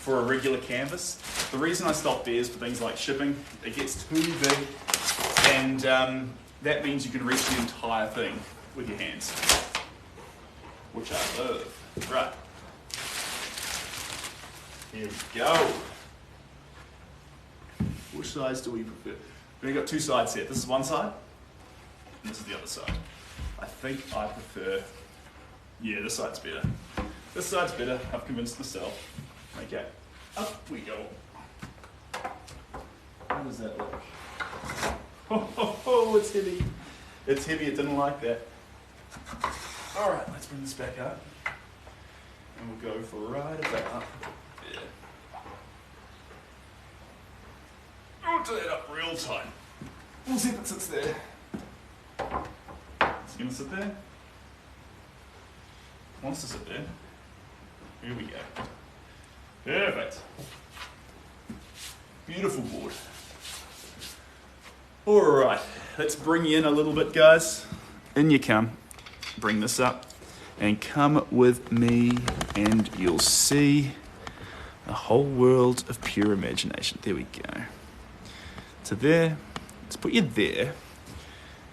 for a regular canvas. The reason I stop there is for things like shipping. It gets too big, and that means you can reach the entire thing with your hands, which I love. Right. Here we go. Which sides do we prefer? We've got two sides here. This is one side, and this is the other side. I think I prefer, yeah, this side's better. This side's better, I've convinced myself. Okay, up we go. How does that look? Oh, it's heavy. It's heavy, it didn't like that. All right, let's bring this back up. And we'll go for right about there. I'll do it up real tight. We'll see if it sits there. It's gonna sit there. Wants to sit there. Here we go. Perfect. Beautiful board. All right, let's bring you in a little bit, guys. In you come. Bring this up and come with me, and you'll see a whole world of pure imagination. There we go. So there, let's put you there.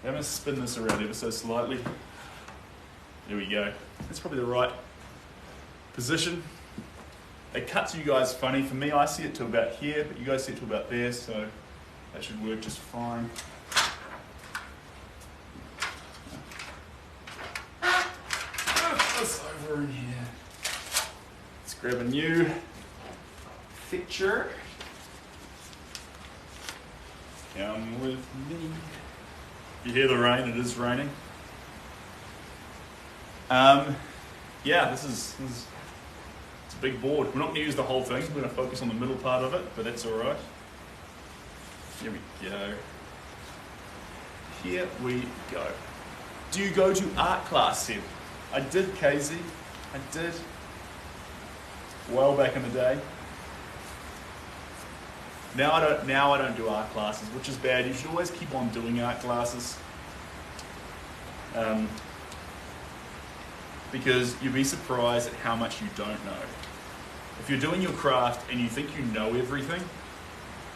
I'm going to spin this around ever so slightly. There we go. That's probably the right position. It cuts you guys funny. For me, I see it to about here, but you guys see it to about there, so that should work just fine. Put this over in here. Let's grab a new picture. Come with me. You hear the rain? It is raining. Yeah, this is it's a big board. We're not going to use the whole thing. We're going to focus on the middle part of it, but that's all right. Here we go. Here we go. Do you go to art class, Seb? I did, Casey. I did. Well back in the day. Now I don't do art classes, which is bad. You should always keep on doing art classes. Because you'll be surprised at how much you don't know. If you're doing your craft and you think you know everything,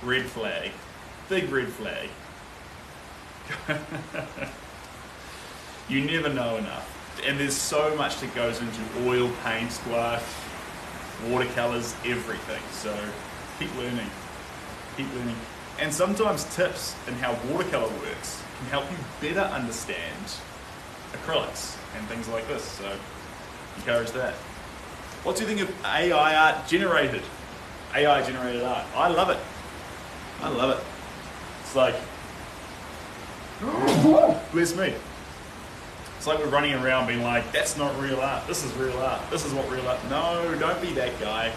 red flag. Big red flag. You never know enough. And there's so much that goes into oil, paint, gouache, watercolors, everything. So keep learning. Keep learning. And sometimes tips in how watercolor works can help you better understand acrylics and things like this. So encourage that. What do you think of AI art generated? AI generated art. I love it. I love it. It's like, bless me. It's like we're running around being like, that's not real art. This is real art. This is what real art. No, don't be that guy.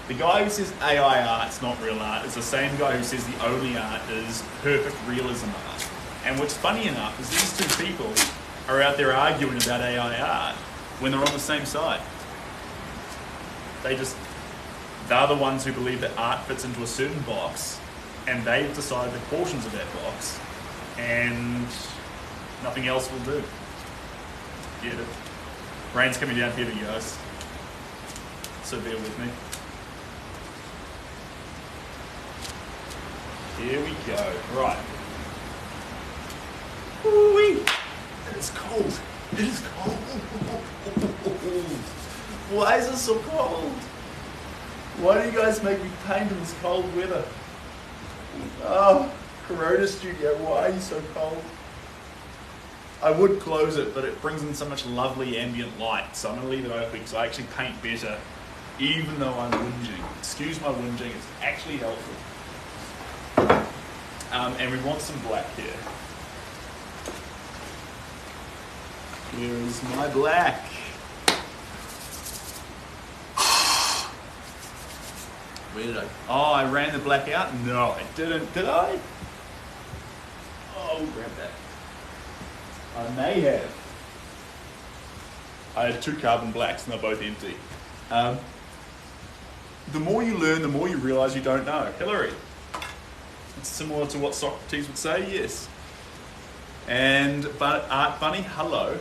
The guy who says AI art's not real art is the same guy who says the only art is perfect realism art. And what's funny enough is these two people are out there arguing about AI art when they're on the same side. They're the ones who believe that art fits into a certain box, and they've decided the portions of that box, and nothing else will do. Get it? Rain's coming down heavy, guys. So bear with me. Here we go. Right. Ooh-wee. It is cold. It is cold. Why is it so cold? Why do you guys make me paint in this cold weather? Oh, Corona Studio, why are you so cold? I would close it, but it brings in so much lovely ambient light, so I'm going to leave it open because I actually paint better, even though I'm whinging. Excuse my whinging, it's actually helpful. And we want some black here. Here is my black. Where did I? Oh, I ran the black out? No, I didn't. Did I? Oh, grab that. I may have. I had two carbon blacks and they're both empty. the more you learn, the more you realise you don't know. Hillary. It's similar to what Socrates would say, yes. But Art Bunny, hello.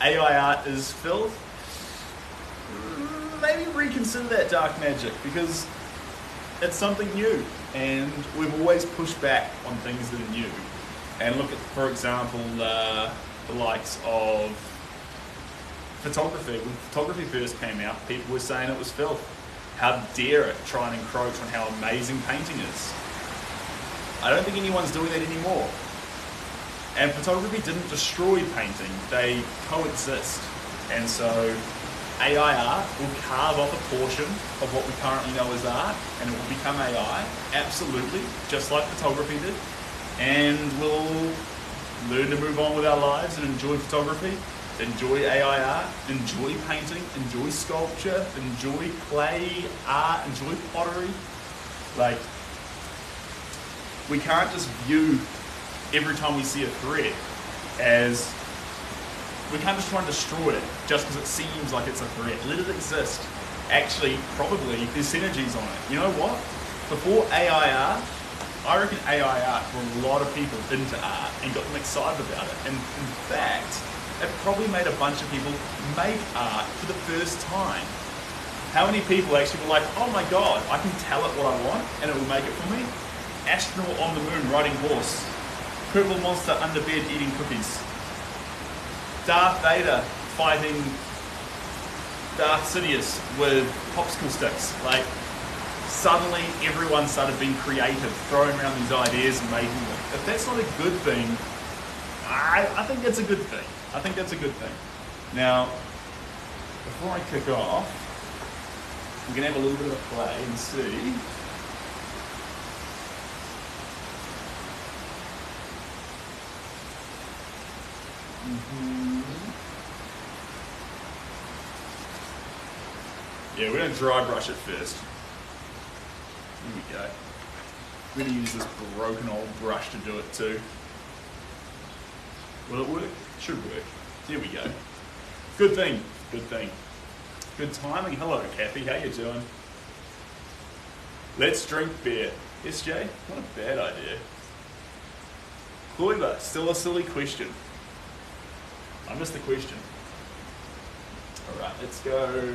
AI art is filth. Maybe reconsider that dark magic, because it's something new, and we've always pushed back on things that are new. And look at, for example, the likes of photography. When photography first came out, people were saying it was filth. How dare it try and encroach on how amazing painting is? I don't think anyone's doing that anymore. And photography didn't destroy painting, they coexist. And so AI art will carve off a portion of what we currently know as art, and it will become AI, absolutely, just like photography did. And we'll learn to move on with our lives and enjoy photography, enjoy AI art, enjoy painting, enjoy sculpture, enjoy clay art, enjoy pottery. Like, we can't just view every time we see a thread as, we can't just try and destroy it just because it seems like it's a threat. Let it exist. Actually, probably there's synergies on it. You know what? Before AI art, I reckon AI art brought a lot of people into art and got them excited about it. And in fact, it probably made a bunch of people make art for the first time. How many people actually were like, oh my God, I can tell it what I want and it will make it for me? Astronaut on the moon riding horse. Purple monster under bed eating cookies. Darth Vader fighting Darth Sidious with popsicle sticks. Like, suddenly everyone started being creative, throwing around these ideas and making them. If that's not a good thing, I think that's a good thing. I think that's a good thing. Now, before I kick off, we're going to have a little bit of a play and see. Yeah, we're going to dry brush it first. Here we go. We're going to use this broken old brush to do it too. Will it work? Should work. Here we go. Good thing. Good thing. Good timing. Hello, Kathy. How you doing? Let's drink beer. SJ? What a bad idea. Cloiver, still a silly question. I missed the question. Alright, let's go.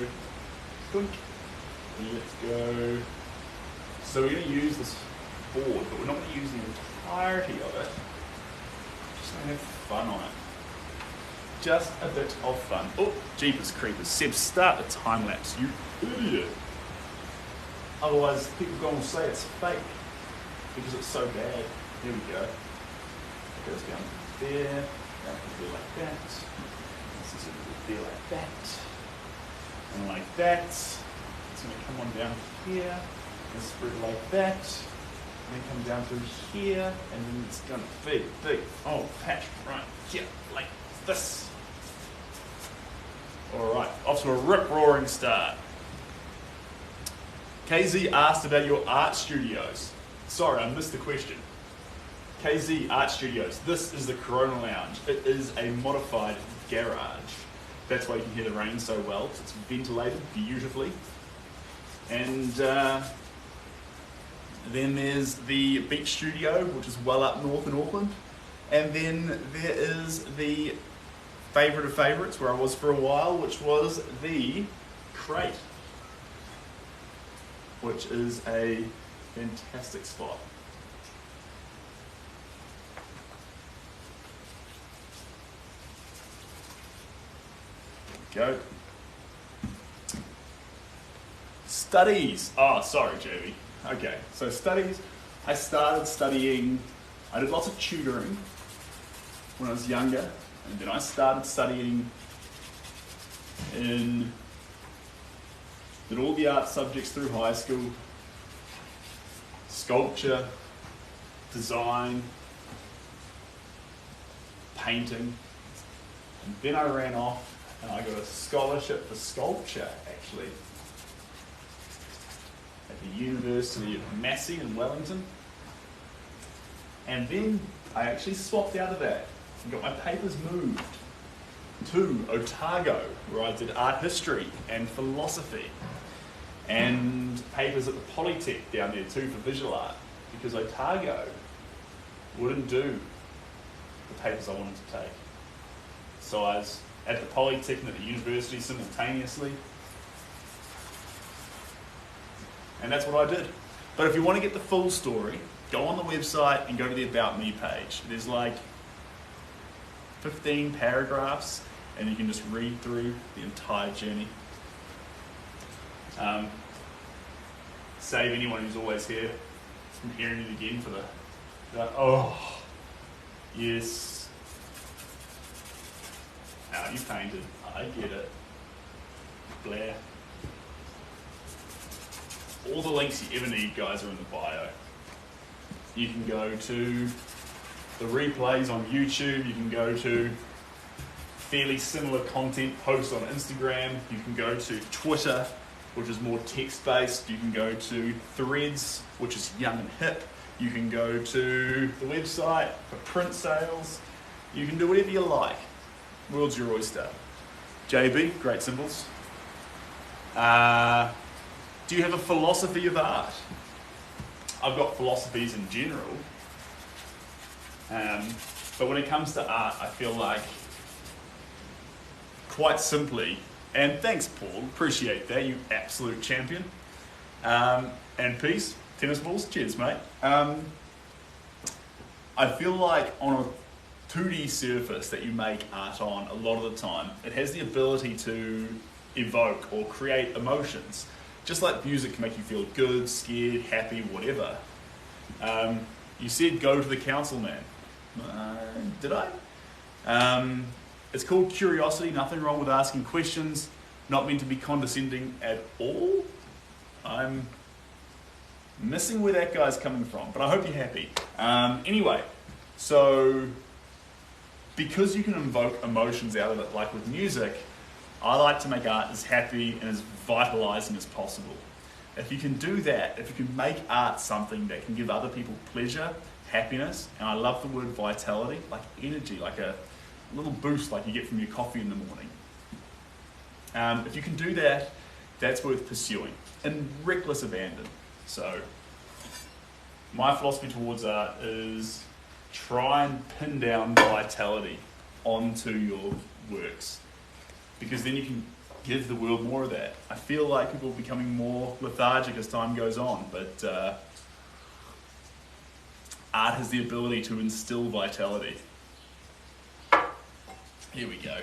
Let's go. So we're going to use this board, but we're not going to use the entirety of it. Just going to have fun on it. Just a bit of fun. Oh, jeepers creepers. Seb, start the time lapse, you idiot. Otherwise, people are going to say it's fake because it's so bad. Here we go. It goes down there. Down there like that. This is a little there like that. And like that. It's going to come on down here. And spread like that. And then come down through here. And then it's going to be big. Oh, patch right here. Like this. Alright, off to a rip-roaring start. KZ asked about your art studios. Sorry, I missed the question. KZ Art Studios. This is the Corona Lounge. It is a modified garage. That's why you can hear the rain so well. It's ventilated beautifully. And then there's the beach studio, which is well up north in Auckland. And then there is the favourite of favourites, where I was for a while, which was the Crate, which is a fantastic spot. There we go. Studies. Oh, sorry, Jamie. Okay, so studies. I started studying, I did lots of tutoring when I was younger, and then I started studying did all the art subjects through high school, sculpture, design, painting, and then I ran off and I got a scholarship for sculpture, actually, at the University of Massey in Wellington. And then I actually swapped out of that and got my papers moved to Otago, where I did art history and philosophy. and papers at the Polytech down there too for visual art, because Otago wouldn't do the papers I wanted to take. So I was at the Polytech and at the university simultaneously, and that's what I did. But if you want to get the full story, go on the website and go to the About Me page. There's like 15 paragraphs, and you can just read through the entire journey. Save anyone who's always here from hearing it again for the oh, yes. Now you painted, I get it. Blair. All the links you ever need, guys, are in the bio. You can go to the replays on YouTube, you can go to fairly similar content posts on Instagram, you can go to Twitter, which is more text-based, you can go to Threads, which is young and hip, you can go to the website for print sales, you can do whatever you like. World's your oyster. JB, great symbols. Do you have a philosophy of art? I've got philosophies in general, but when it comes to art, I feel like, quite simply, and thanks Paul, appreciate that, you absolute champion, and peace, tennis balls, cheers mate. I feel like on a 2D surface that you make art on a lot of the time, it has the ability to evoke or create emotions. Just like music can make you feel good, scared, happy, whatever. You said go to the council, man. Did I? It's called curiosity, nothing wrong with asking questions, not meant to be condescending at all. I'm missing where that guy's coming from, but I hope you're happy. Anyway, so because you can invoke emotions out of it, like with music, I like to make art as happy and as vitalizing as possible. If you can do that, if you can make art something that can give other people pleasure, happiness, and I love the word vitality, like energy, like a little boost like you get from your coffee in the morning. If you can do that, that's worth pursuing, and reckless abandon. So, my philosophy towards art is try and pin down vitality onto your works, because then you can give the world more of that. I feel like people are becoming more lethargic as time goes on, but art has the ability to instill vitality. Here we go.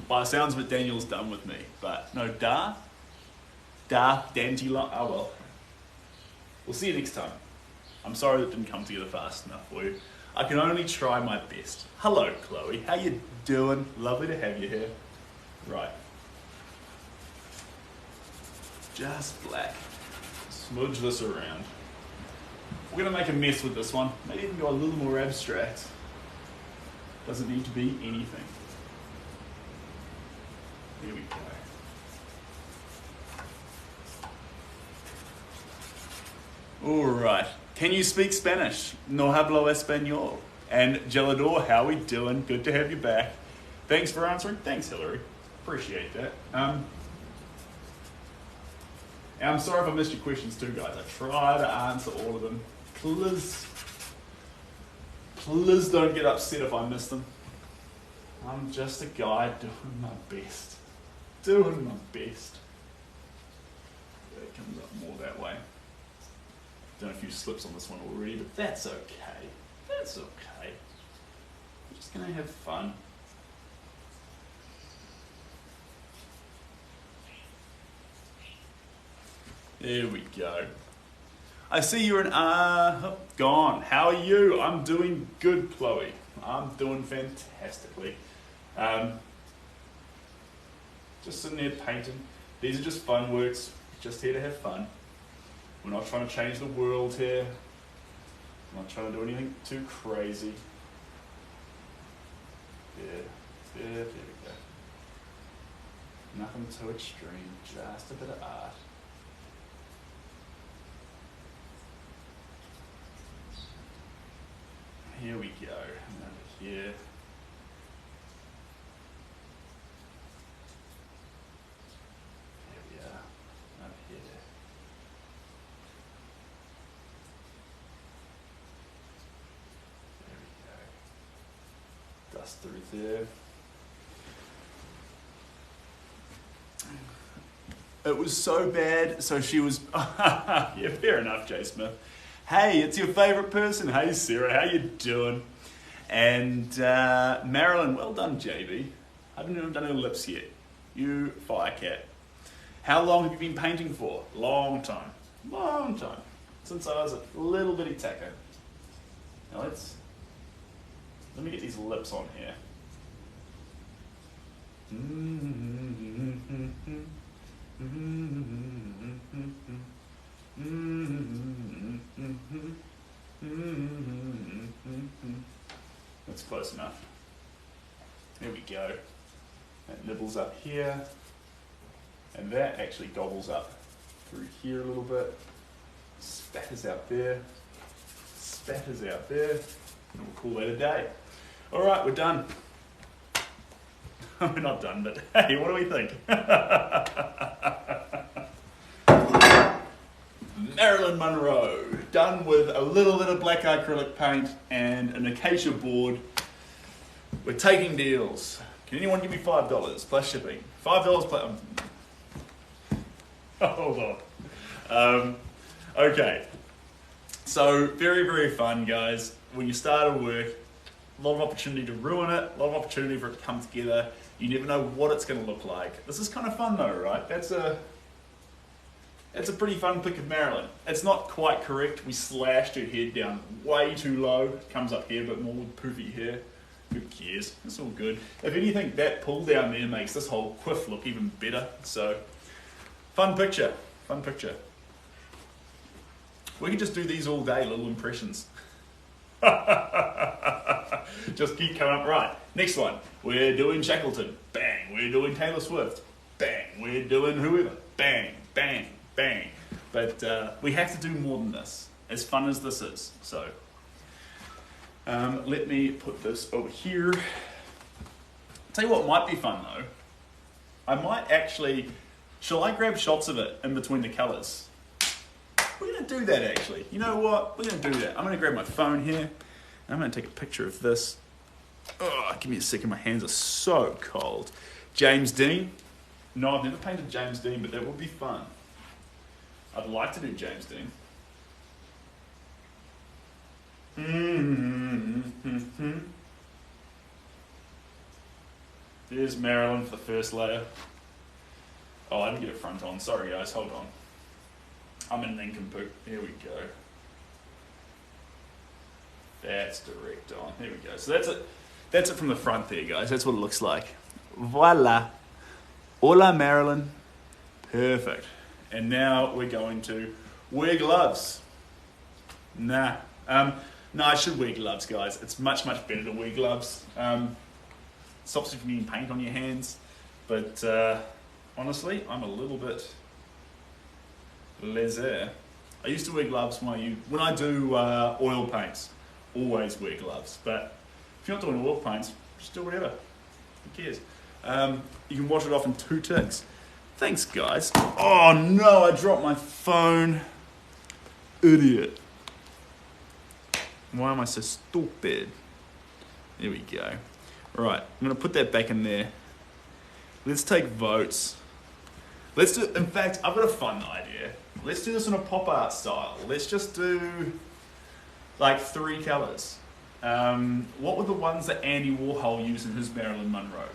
By the sounds of it, Daniel's done with me, but no, Dandelion, oh well. We'll see you next time. I'm sorry that didn't come together fast enough for you. I can only try my best. Hello, Chloe. How you doing? Lovely to have you here. Right. Just black. Smudge this around. We're going to make a mess with this one. Maybe even go a little more abstract. Doesn't need to be anything. Here we go. All right. Can you speak Spanish? No hablo español. And Gelador, how we doing? Good to have you back. Thanks for answering. Thanks, Hillary. Appreciate that. And I'm sorry if I missed your questions too, guys. I try to answer all of them. Please don't get upset if I miss them. I'm just a guy doing my best. Doing my best. It comes up more that way. Done a few slips on this one already, but that's okay. That's okay. We're just gonna have fun. There we go. I see you're gone. How are you? I'm doing good, Chloe. I'm doing fantastically. Just sitting there painting. These are just fun works. Just here to have fun. We're not trying to change the world here. I'm not trying to do anything too crazy. There we go. Nothing too extreme, just a bit of art. Here we go, and over here. Here we are. just through there. It was so bad, so she was, yeah, fair enough, Jay Smith. Hey, it's your favourite person. Hey, Sarah, how you doing? And Marilyn, well done, JB. I haven't even done her lips yet. You firecat. How long have you been painting for? Long time. Long time. Since I was a little bitty tacker. Now let me get these lips on here. That's close enough. There we go. That nibbles up here, and that actually gobbles up through here a little bit. Spatters out there, spatters out there, and we'll call that a day. All right, we're done. We're not done, but hey, what do we think? Marilyn Monroe, done with a little bit of black acrylic paint and an acacia board. We're taking deals. Can anyone give me $5 plus shipping? $5 plus. Hold on. Okay. So very, very fun, guys. When you start a work, a lot of opportunity to ruin it, a lot of opportunity for it to come together. You never know what it's going to look like. This is kind of fun though, right? That's a pretty fun pic of Marilyn. It's not quite correct. We slashed her head down way too low. It comes up here a bit more with poofy hair. Who cares? It's all good. If anything, that pull down there makes this whole quiff look even better. So, fun picture. Fun picture. We could just do these all day, little impressions. Just keep coming up. Right, next one. We're doing Shackleton. Bang. We're doing Taylor Swift. Bang. We're doing whoever. Bang, bang, bang. But we have to do more than this, as fun as this is. So, let me put this over here. Tell you what might be fun though. I might actually, shall I grab shots of it in between the colours? We're going to do that actually. You know what? We're going to do that. I'm going to grab my phone here. And I'm going to take a picture of this. Oh, give me a second. My hands are so cold. James Dean. No, I've never painted James Dean, but that would be fun. I'd like to do James Dean. There's Marilyn for the first layer. Oh, I didn't get a front on. Sorry guys, hold on. I'm in nincompoop. Here we go. That's direct on. Here we go. So that's it. That's it from the front there, guys. That's what it looks like. Voila. Hola, Marilyn. Perfect. And now we're going to wear gloves. Nah. No, I should wear gloves, guys. It's much, much better to wear gloves. Stops you from getting paint on your hands. But honestly, I'm a little bit laissez. I used to wear gloves when I do oil paints. Always wear gloves. But if you're not doing oil paints, just do whatever. Who cares? You can wash it off in 2 ticks. Thanks, guys. Oh no, I dropped my phone. Idiot. Why am I so stupid? There we go. Right, I'm going to put that back in there. Let's take votes. Let's do, in fact, I've got a fun idea. Let's do this in a pop art style. Let's just do like 3 colours. What were the ones that Andy Warhol used in his Marilyn Monroe?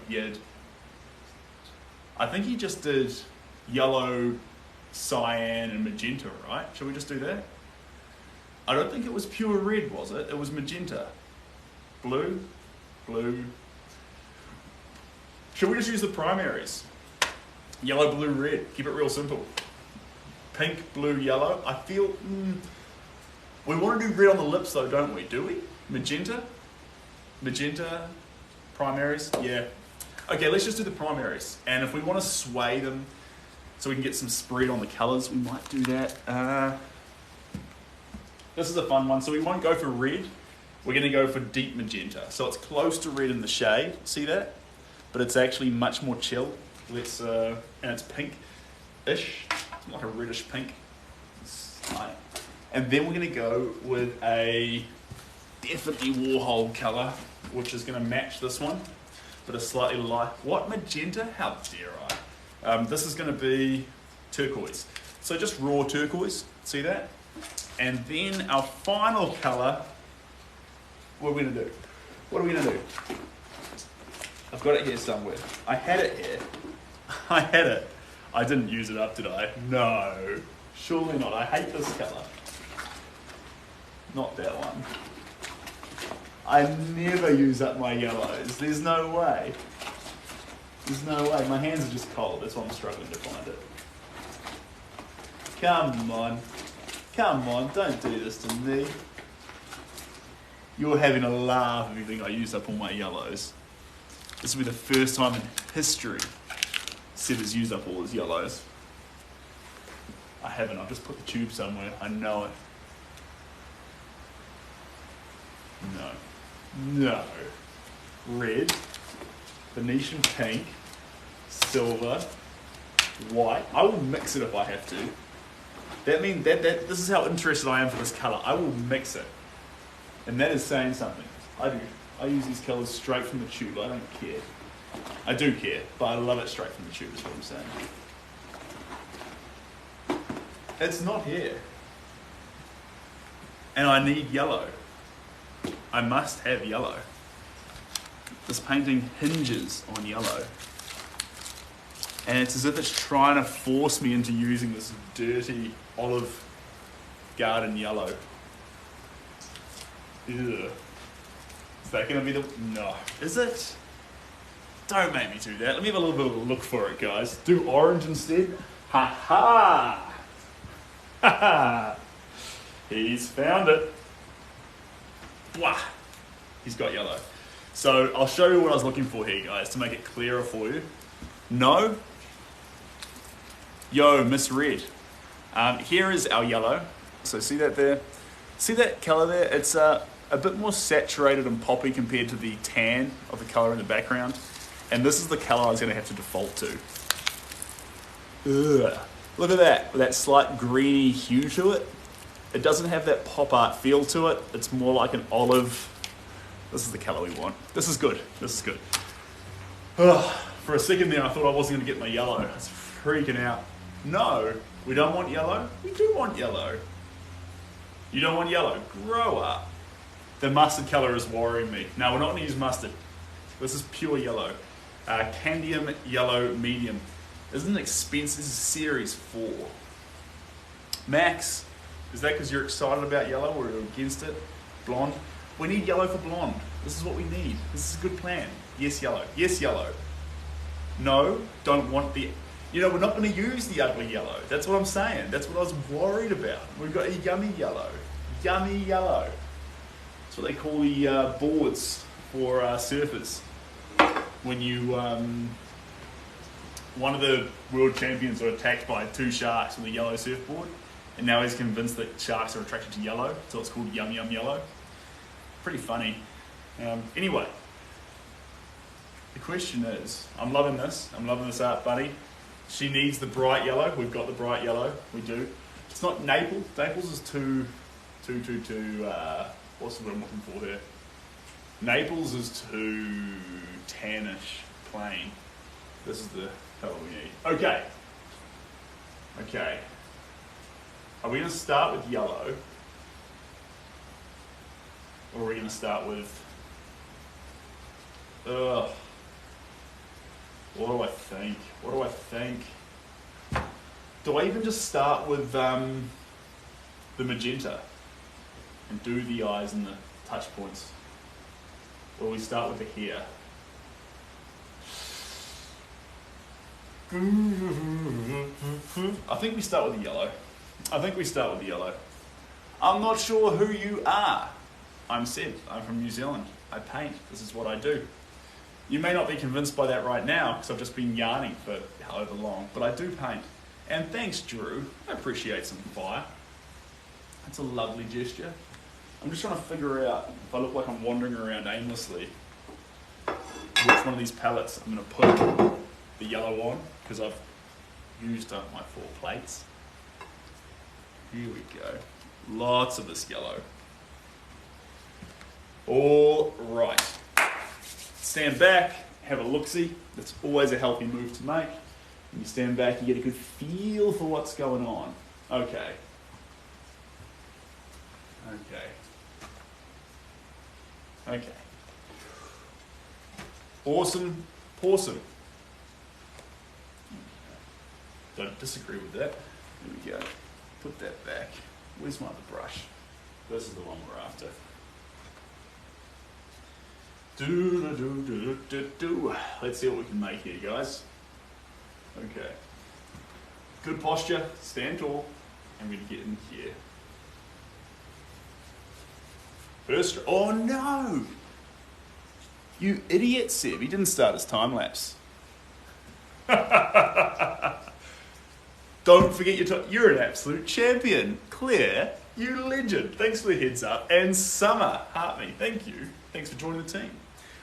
I think he just did yellow, cyan, and magenta, right? Shall we just do that? I don't think it was pure red, was it? It was magenta. Blue, blue. Should we just use the primaries? Yellow, blue, red. Keep it real simple. Pink, blue, yellow. I feel... we want to do red on the lips though, don't we? Do we? Magenta? Magenta, primaries? Yeah. Okay, let's just do the primaries. And if we want to sway them so we can get some spread on the colours, we might do that. This is a fun one. So we won't go for red. We're going to go for deep magenta. So it's close to red in the shade. See that? But it's actually much more chill. Let's and it's pink-ish. It's like a reddish pink. And then we're going to go with a definitely Warhol colour, which is going to match this one, but a slightly light. What, magenta? How dare I? This is going to be turquoise. So just raw turquoise, see that? And then our final colour, what are we going to do? What are we going to do? I've got it here somewhere. I had it here. I had it. I didn't use it up, did I? No. Surely not. I hate this colour. Not that one. I never use up my yellows. There's no way. There's no way. My hands are just cold. That's why I'm struggling to find it. Come on. Come on. Don't do this to me. You're having a laugh if you think I used up all my yellows. This will be the first time in history Sid has used up all his yellows. I haven't. I've just put the tube somewhere. I know it. No. No. Red, Venetian pink, silver, white. I will mix it if I have to. That means that this is how interested I am for this colour. I will mix it. And that is saying something. I do. I use these colours straight from the tube. I don't care. I do care, but I love it straight from the tube is what I'm saying. It's not here. And I need yellow. I must have yellow. This painting hinges on yellow. And it's as if it's trying to force me into using this dirty olive garden yellow. Ugh. Is that going to be the... No. Is it? Don't make me do that. Let me have a little bit of a look for it, guys. Do orange instead. Ha ha! Ha ha! He's found it. Wah! He's got yellow. So I'll show you what I was looking for here, guys, to make it clearer for you. No. Yo, misread. Here is our yellow. So see that there? See that colour there? It's a bit more saturated and poppy compared to the tan of the colour in the background. And this is the colour I was going to have to default to. Ugh. Look at that, with that slight greeny hue to it. It doesn't have that pop art feel to it. It's more like an olive. This is the colour we want. This is good. This is good. Ugh. For a second there, I thought I wasn't going to get my yellow. I was freaking out. No, we don't want yellow. We do want yellow. You don't want yellow. Grow up. The mustard colour is worrying me. No, we're not going to use mustard. This is pure yellow. Candium yellow medium. Isn't it expensive? This is series 4. Max, is that because you're excited about yellow or you're against it? Blonde? We need yellow for blonde. This is what we need. This is a good plan. Yes, yellow. Yes, yellow. No, don't want the... You know, we're not going to use the ugly yellow. That's what I'm saying. That's what I was worried about. We've got a yummy yellow. Yummy yellow. That's what they call the boards for surfers. When you... one of the world champions got attacked by 2 sharks with a yellow surfboard, and now he's convinced that sharks are attracted to yellow, so it's called Yum Yum Yellow. Pretty funny. Anyway, the question is, I'm loving this art, buddy. She needs the bright yellow. We've got the bright yellow. We do. It's not Naples. Naples is too. What's the word I'm looking for here? Naples is too tannish, plain. This is the colour we need. Okay. Okay. Are we going to start with yellow? Or are we going to start with... Ugh. What do I think? What do I think? Do I even just start with the magenta and do the eyes and the touch points? Or do we start with the hair? I think we start with the yellow. I'm not sure who you are. I'm Sid. I'm from New Zealand. I paint. This is what I do. You may not be convinced by that right now because I've just been yarning for however long, but I do paint. And thanks, Drew. I appreciate some fire. That's a lovely gesture. I'm just trying to figure out if I look like I'm wandering around aimlessly, which one of these palettes I'm going to put the yellow on, because I've used up my 4 plates. Here we go. Lots of this yellow. All right. Stand back, have a look-see. That's always a healthy move to make. When you stand back, you get a good feel for what's going on. Okay. Awesome. Don't disagree with that. There we go. Put that back. Where's my other brush? This is the one we're after. Let's see what we can make here, guys. Okay. Good posture, stand tall, and we're going to get in here. First, oh no! You idiot, Seb, he didn't start his time lapse. Don't forget your time. You're an absolute champion. Claire, you legend. Thanks for the heads up. And Summer, heart me, thank you. Thanks for joining the team.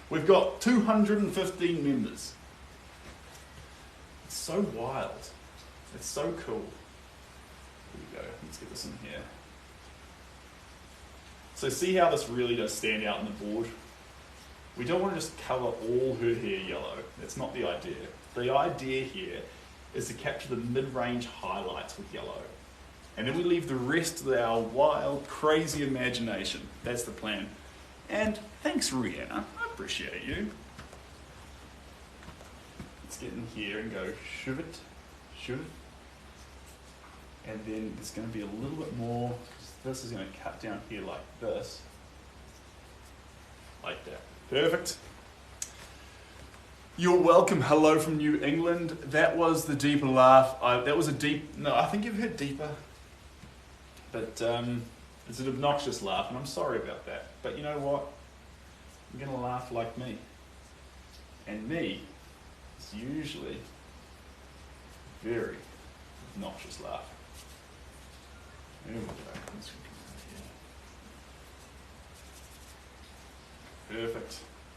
We've got 215 members. It's so wild. It's so cool. Here we go. Let's get this in here. So see how this really does stand out on the board? We don't want to just colour all her hair yellow. That's not the idea. The idea here is to capture the mid-range highlights with yellow. And then we leave the rest of our wild, crazy imagination. That's the plan. And thanks, Rihanna. I appreciate you. Let's get in here and go shove it. And then there's going to be a little bit more, because this is going to cut down here like this. Like that. Perfect. You're welcome. Hello from New England. That was the deeper laugh. That was a deep, no, I think you've heard deeper. But it's an obnoxious laugh, and I'm sorry about that. But you know what? I'm going to laugh like me. And me is usually a very obnoxious laugh. There we go. Let's come here. Perfect.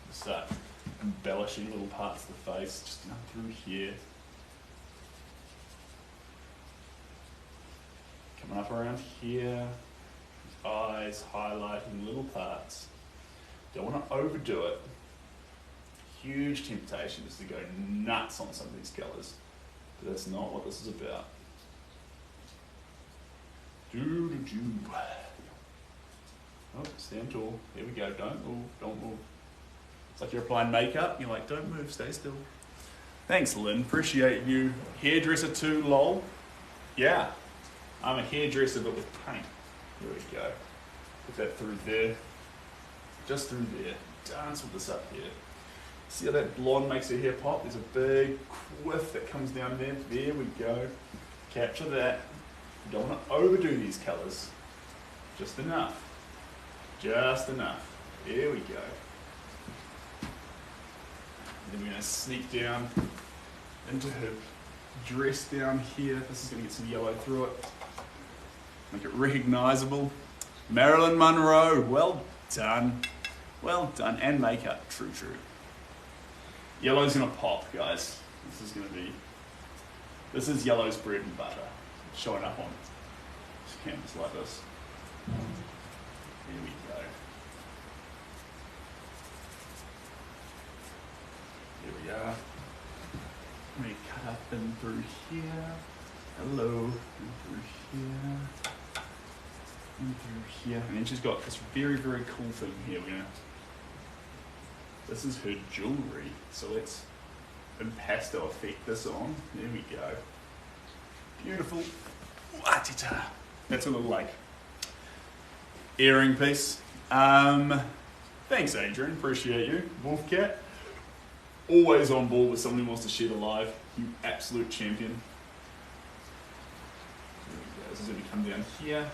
Let's start embellishing little parts of the face, just down through here. Coming up around here. Eyes, highlighting little parts. Don't want to overdo it. Huge temptation is to go nuts on some of these colours, but that's not what this is about. Oh, stand tall. Here we go. Don't move. It's like you're applying makeup. You're like, don't move, stay still. Thanks, Lynn. Appreciate you. Hairdresser too, lol. Yeah, I'm a hairdresser, but with paint. Here we go. Put that through there. Just through there. Dance with this up here. See how that blonde makes her hair pop? There's a big quiff that comes down there. There we go. Capture that. You don't want to overdo these colours. Just enough. Just enough. There we go. And then we're going to sneak down into her dress down here. This is going to get some yellow through it. Make it recognisable. Marilyn Monroe, well done. Well done. And makeup, true. Yellow's going to pop, guys. This is yellow's bread and butter. It's showing up on canvas like this. Here we go. Here we are. Let me cut up in through here. Hello. In through here. In through here. And then she's got this very, very cool thing here. This is her jewellery. So let's impasto effect this on. There we go. Beautiful. Watita. That's a little like earring piece. Thanks, Adrian. Appreciate you. Wolfcat. Always on board with someone who wants to share the live. You absolute champion. There we go. This is going to come down here.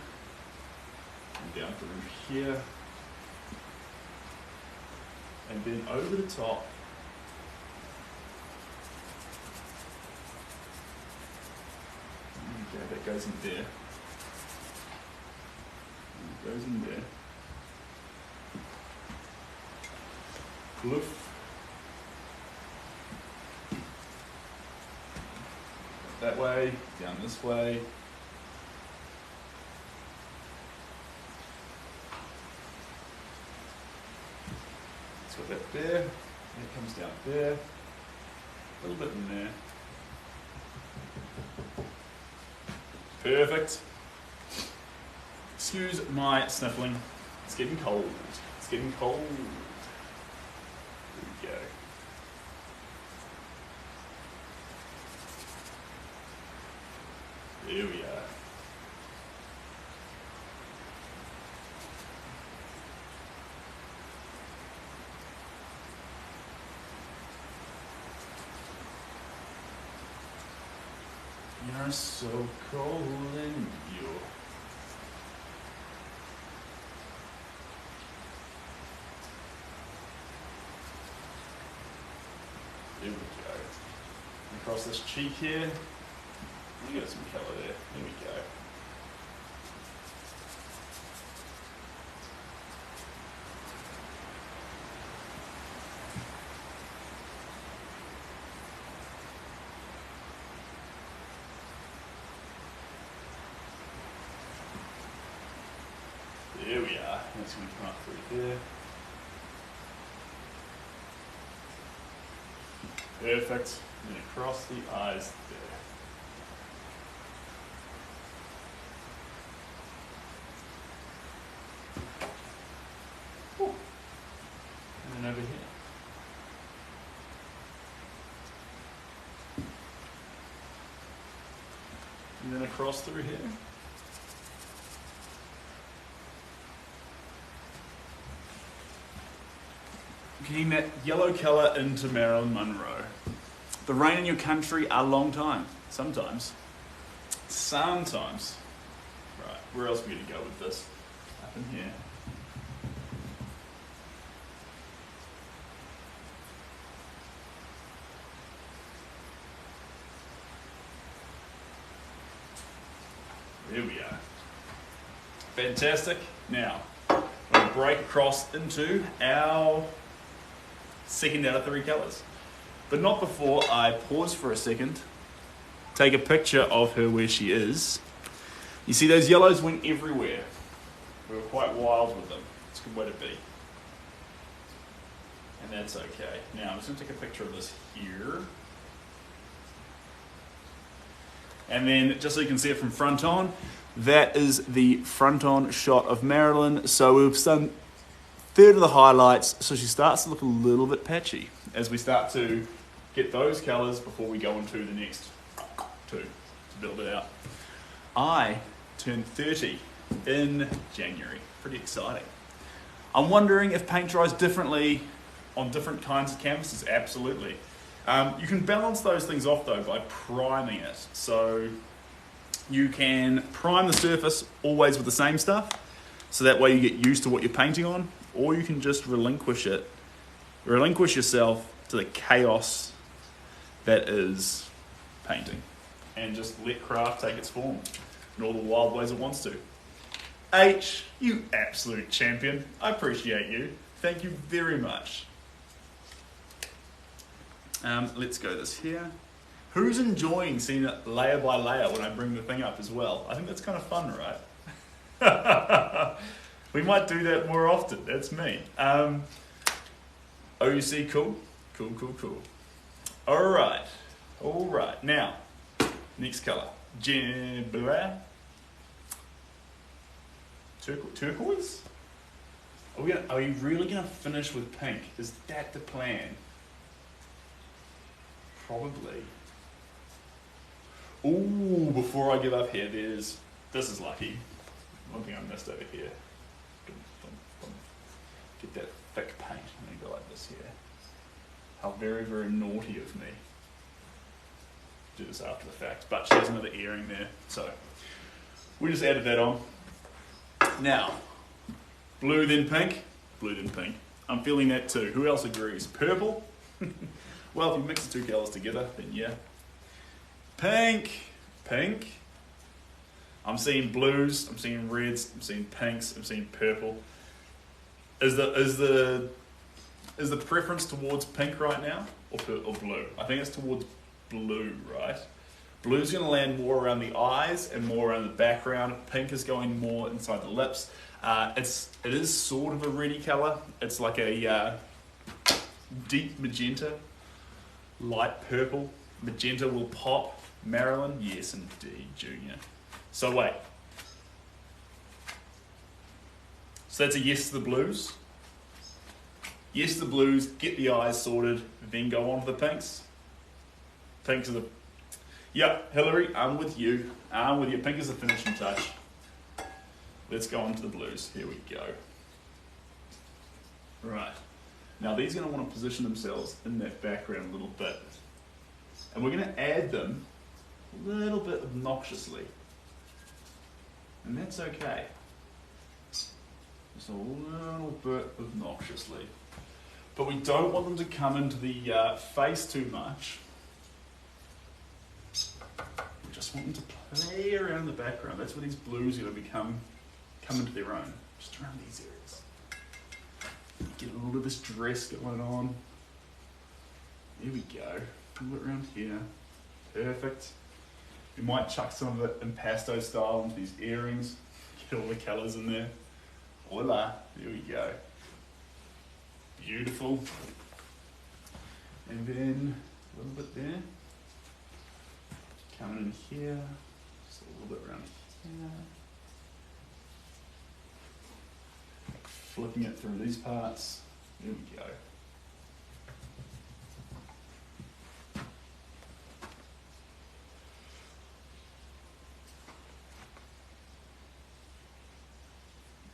And down through here. And then over the top. Okay, that goes in there. It goes in there. Floof. That way, down this way. So that there, it comes down there, a little bit in there. Perfect. Excuse my sniffling. It's getting cold. It's getting cold. There we go. There we are. You're so cold and you. There we go. Across this cheek here. You got some colour there. There we go. There we are. That's going to come up through there. Perfect. And then across the eyes there. Ooh. And then over here. And then across through here. Getting that yellow colour into Marilyn Monroe. The rain in your country a long time. Sometimes. Sometimes. Right, where else are we going to go with this? Up in here. There we are. Fantastic. Now, we're going to break across into our second out of 3 colours. But not before I pause for a second, take a picture of her where she is. You see those yellows went everywhere. We were quite wild with them. It's a good way to be. And that's okay. Now I'm just going to take a picture of this here. And then just so you can see it from front on, that is the front on shot of Marilyn. So we've done third of the highlights, so she starts to look a little bit patchy as we start to get those colours before we go into the next 2 to build it out. I turned 30 in January. Pretty exciting. I'm wondering if paint dries differently on different kinds of canvases. Absolutely. You can balance those things off though by priming it. So you can prime the surface always with the same stuff, so that way you get used to what you're painting on, or you can just relinquish yourself to the chaos that is painting, and just let craft take its form in all the wild ways it wants to. H, you absolute champion. I appreciate you. Thank you very much. Let's go this here. Who's enjoying seeing it layer by layer when I bring the thing up as well? I think that's kind of fun, right? We might do that more often. That's me. OUC, cool. Cool. All right. Now, next color. Turquoise? Are you really going to finish with pink? Is that the plan? Probably. Ooh, before I give up here, this is lucky. One thing I missed over here. Get that thick paint. Let me go like this here. How very, very naughty of me. Do this after the fact, but she has another earring there, so we just added that on. Now, blue then pink. I'm feeling that too. Who else agrees? Purple? Well, if you mix the 2 colours together, then yeah. Pink. I'm seeing blues, I'm seeing reds, I'm seeing pinks, I'm seeing purple. Is the preference towards pink right now, or blue? I think it's towards blue, right? Blue's going to land more around the eyes and more around the background. Pink is going more inside the lips. It is sort of a reddy colour. It's like a deep magenta, light purple. Magenta will pop. Marilyn, yes indeed, Junior. So wait. So that's a yes to the blues. Yes to the blues, get the eyes sorted, then go on to the pinks. Pinks are the... Yeah, Hillary, I'm with you. I'm with you. Pink is the finishing touch. Let's go on to the blues. Here we go. Right. Now these are going to want to position themselves in that background a little bit. And we're going to add them a little bit obnoxiously. And that's okay. Just a little bit obnoxiously. But we don't want them to come into the face too much. We just want them to play around the background. That's where these blues are going to come into their own. Just around these areas. Get a little bit of this dress going on. There we go. A little bit around here. Perfect. We might chuck some of it in pasto style into these earrings. Get all the colours in there. Voila. There we go. Beautiful. And then a little bit there. Coming in here. Just a little bit around here. Flipping it through these parts. There we go.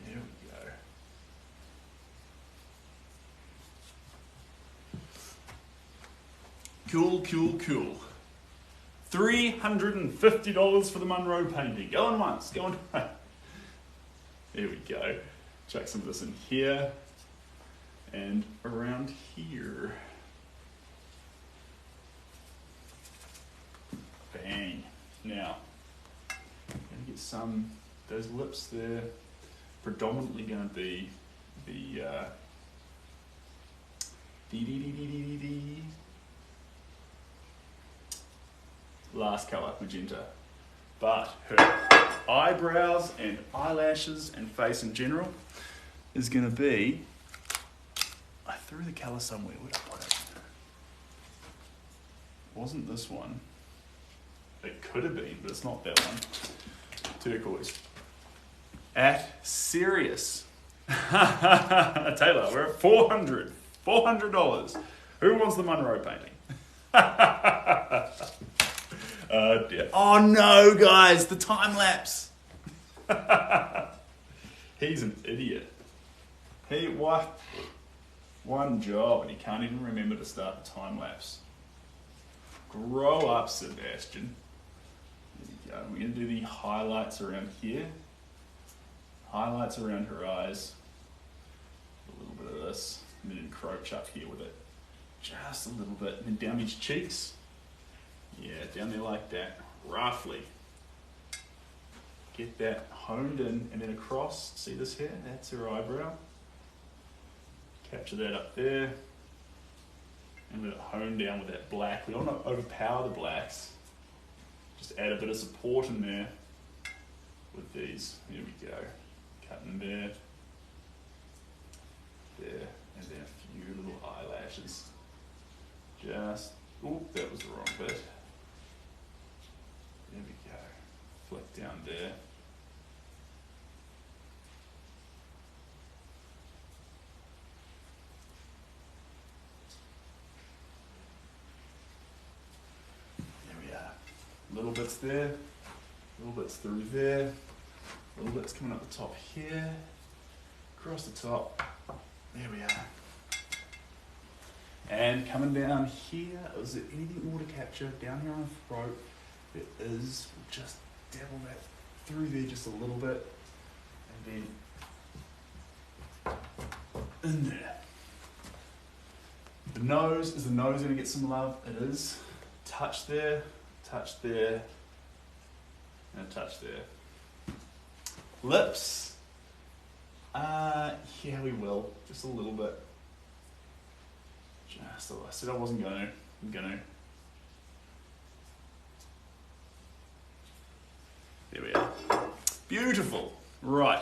There we go. Cool, cool, cool. $350 for the Monroe painting. Going once, going twice. There we go. Chuck some of this in here and around here. Bang. Now, I'm going to get some, those lips there, predominantly going to be the last colour, magenta. But her eyebrows and eyelashes and face in general is going to be, I threw the colour somewhere, where'd I put it? Wasn't this one. It could have been, but it's not that one. Turquoise. At Serious. Taylor, we're at $400. $400. Who wants the Monroe painting? Oh dear. Oh no, guys, the time lapse. He's an idiot. He what? One job and he can't even remember to start the time lapse. Grow up, Sebastian. There we go. We're going to do the highlights around here. Highlights around her eyes. A little bit of this. And then encroach up here with it. Just a little bit. And then down these cheeks. Yeah, down there like that. Roughly. Get that honed in and then across. See this here? That's her eyebrow. Capture that up there. And let it hone down with that black. We don't want to overpower the blacks. Just add a bit of support in there with these. Here we go. Cutting there. There. And then a few little eyelashes. Just, oh, that was the wrong bit. There we go. Flick down there. Little bits there, little bits through there, little bits coming up the top here, across the top, there we are. And coming down here, is there anything more to capture? Down here on the throat, it is, we'll just dabble that through there just a little bit, and then in there. The nose, is the nose going to get some love? It is. Touch there. Touch there, and a touch there. Lips, yeah, we will, just a little bit. Just a little. I said I wasn't going to, I'm going to. There we are. Beautiful. Right,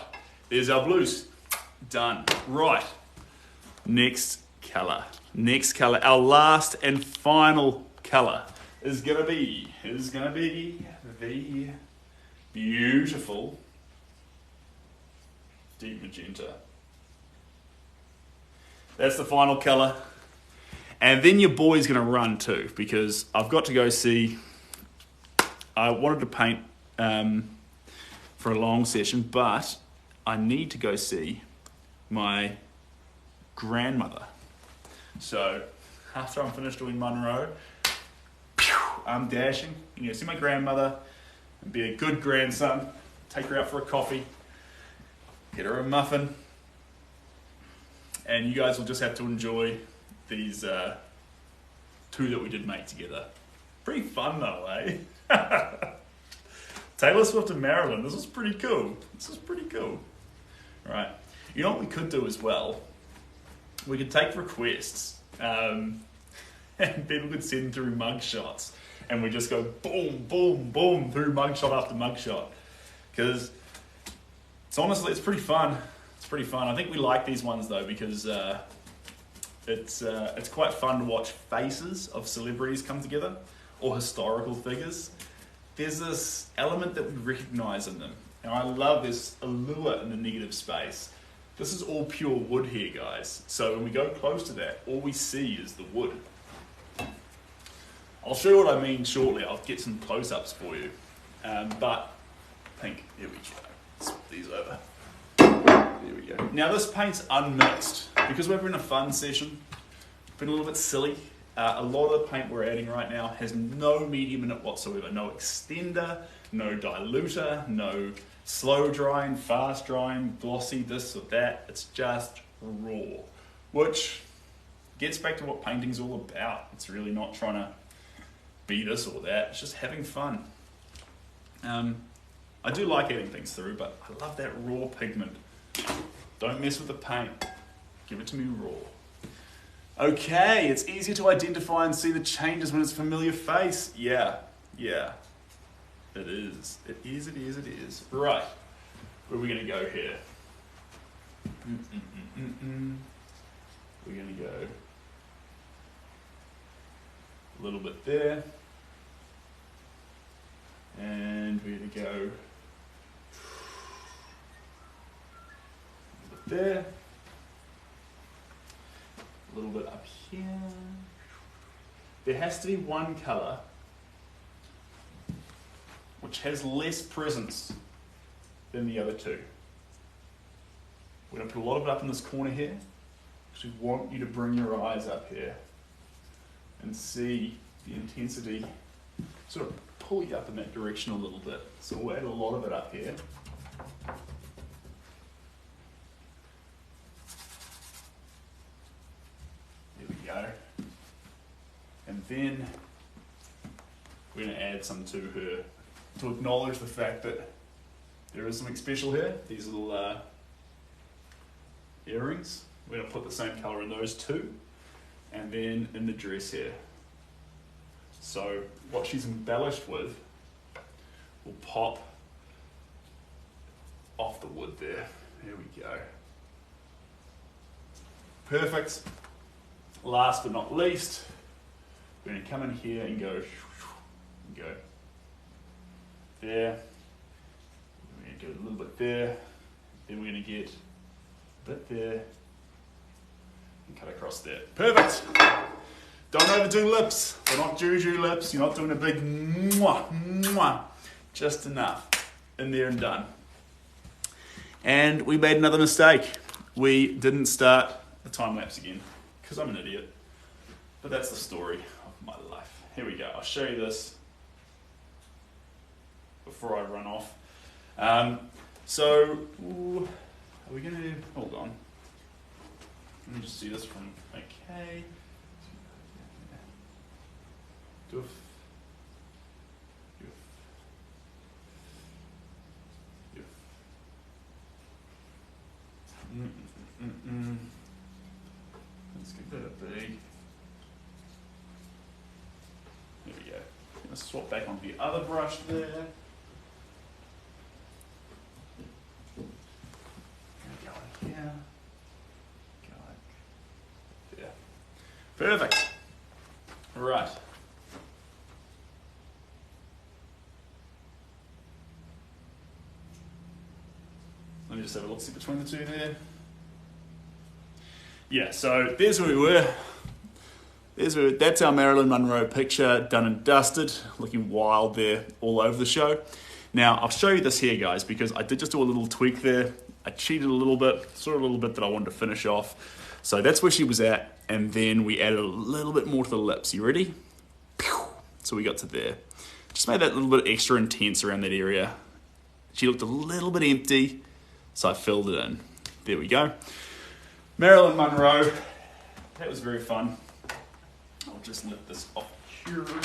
there's our blues. Done. Right, next colour. Next colour, our last and final colour is gonna be the beautiful deep magenta. That's the final colour. And then your boy's gonna run too, because I've got to go see, I wanted to paint for a long session, but I need to go see my grandmother. So after I'm finished doing Monroe, I'm dashing. You know, see my grandmother and be a good grandson. Take her out for a coffee, get her a muffin, and you guys will just have to enjoy these two that we did make together. Pretty fun though, eh? Taylor Swift and Marilyn. This was pretty cool. Right. You know what we could do as well? We could take requests and people could send through mug shots and we just go boom, boom, boom through mug shot after mug shot. Because it's pretty fun. I think we like these ones though because it's quite fun to watch faces of celebrities come together or historical figures. There's this element that we recognise in them. And I love this allure in the negative space. This is all pure wood here, guys. So when we go close to that, all we see is the wood. I'll show you what I mean shortly. I'll get some close-ups for you. But pink, here we go. Swap these over. There we go. Now this paint's unmixed. Because we're in a fun session, been a little bit silly. A lot of the paint we're adding right now has no medium in it whatsoever. No extender, no diluter, no slow drying, fast drying, glossy, this or that. It's just raw, which gets back to what painting's all about. It's really not trying to be this or that. It's just having fun. I do like adding things through, but I love that raw pigment. Don't mess with the paint. Give it to me raw. Okay, it's easier to identify and see the changes when it's a familiar face. Yeah. It is. Right, where are we going to go here? We're going to go a little bit there. And we're going to go a little bit there. A little bit up here. There has to be one colour which has less presence than the other two. We're going to put a lot of it up in this corner here because we want you to bring your eyes up here and see the intensity, sort of pull you up in that direction a little bit. So we'll add a lot of it up here. And then we're going to add some to her to acknowledge the fact that there is something special here. These little earrings. We're going to put the same colour in those two. And then in the dress here. So what she's embellished with will pop off the wood there. There we go. Perfect. Last but not least, we're going to come in here and go there. We're going to go a little bit there. Then we're going to get a bit there and cut across there. Perfect. Don't overdo lips. They're not juju lips. You're not doing a big mwah, mwah. Just enough. In there and done. And we made another mistake. We didn't start the time lapse again because I'm an idiot. But that's the story of my life. Here we go. I'll show you this before I run off. So, are we going to, hold on. Let me just see this from, okay. Doof. Let's give that a big. There we go. Let's swap back onto the other brush there. Go in here. Go like there. Perfect. Right. Let me just have a look, see between the two there. Yeah, so there's where we were. That's our Marilyn Monroe picture, done and dusted, looking wild there all over the show. Now, I'll show you this here, guys, because I did just do a little tweak there. I cheated a little bit, sort of a little bit that I wanted to finish off. So that's where she was at, and then we added a little bit more to the lips. You ready? So we got to there. Just made that little bit extra intense around that area. She looked a little bit empty, so I filled it in. There we go. Marilyn Monroe. That was very fun. I'll just lift this off here. There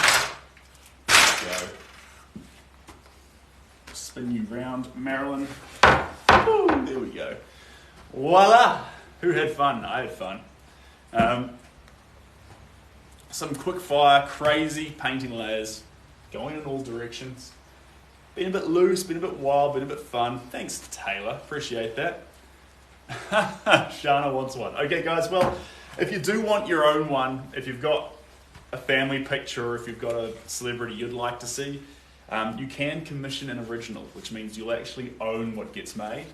we go. Spin you round, Marilyn. Woo, there we go. Voila! Who had fun? I had fun. Some quick fire, crazy painting layers, going in all directions. Been a bit loose, been a bit wild, been a bit fun. Thanks, Taylor. Appreciate that. Shana wants one. Okay, guys, well, if you do want your own one, if you've got a family picture or if you've got a celebrity you'd like to see, you can commission an original, which means you'll actually own what gets made.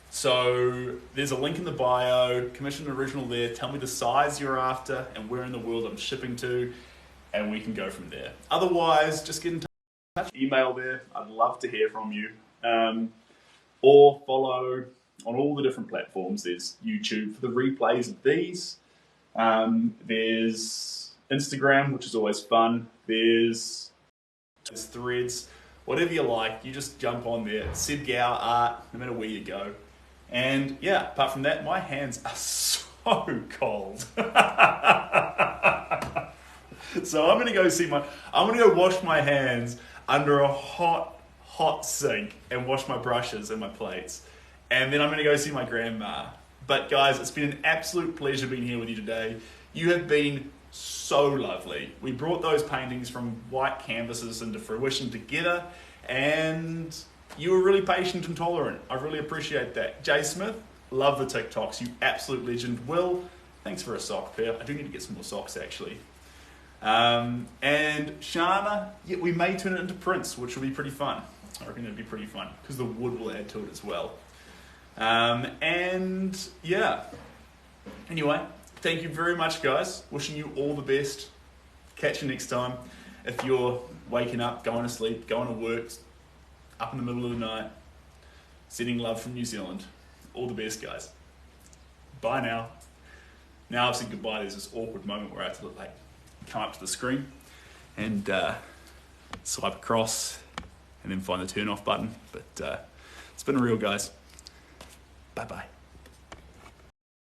So there's a link in the bio, commission an original there, tell me the size you're after and where in the world I'm shipping to, and we can go from there. Otherwise, just get in touch, email there, I'd love to hear from you. Or follow on all the different platforms. There's YouTube for the replays of these. There's Instagram, which is always fun. There's Threads, whatever you like, you just jump on there. Sid Gow Art, no matter where you go. And yeah, apart from that, my hands are so cold. So I'm gonna go wash my hands under a hot sink and wash my brushes and my plates. And then I'm gonna go see my grandma. But guys, it's been an absolute pleasure being here with you today. You have been so lovely. We brought those paintings from white canvases into fruition together, and you were really patient and tolerant. I really appreciate that. Jay Smith, love the TikToks. You absolute legend. Will, thanks for a sock pair. I do need to get some more socks actually. And Shana, yeah, we may turn it into prints, which will be pretty fun. I reckon it'd be pretty fun because the wood will add to it as well. And yeah, anyway, thank you very much, guys. Wishing you all the best. Catch you next time. If you're waking up, going to sleep, going to work, up in the middle of the night, sending love from New Zealand. All the best, guys. Bye now. Now I've said goodbye, there's this awkward moment where I have to like come up to the screen and swipe across and then find the turn off button. But it's been real, guys. Bye-bye.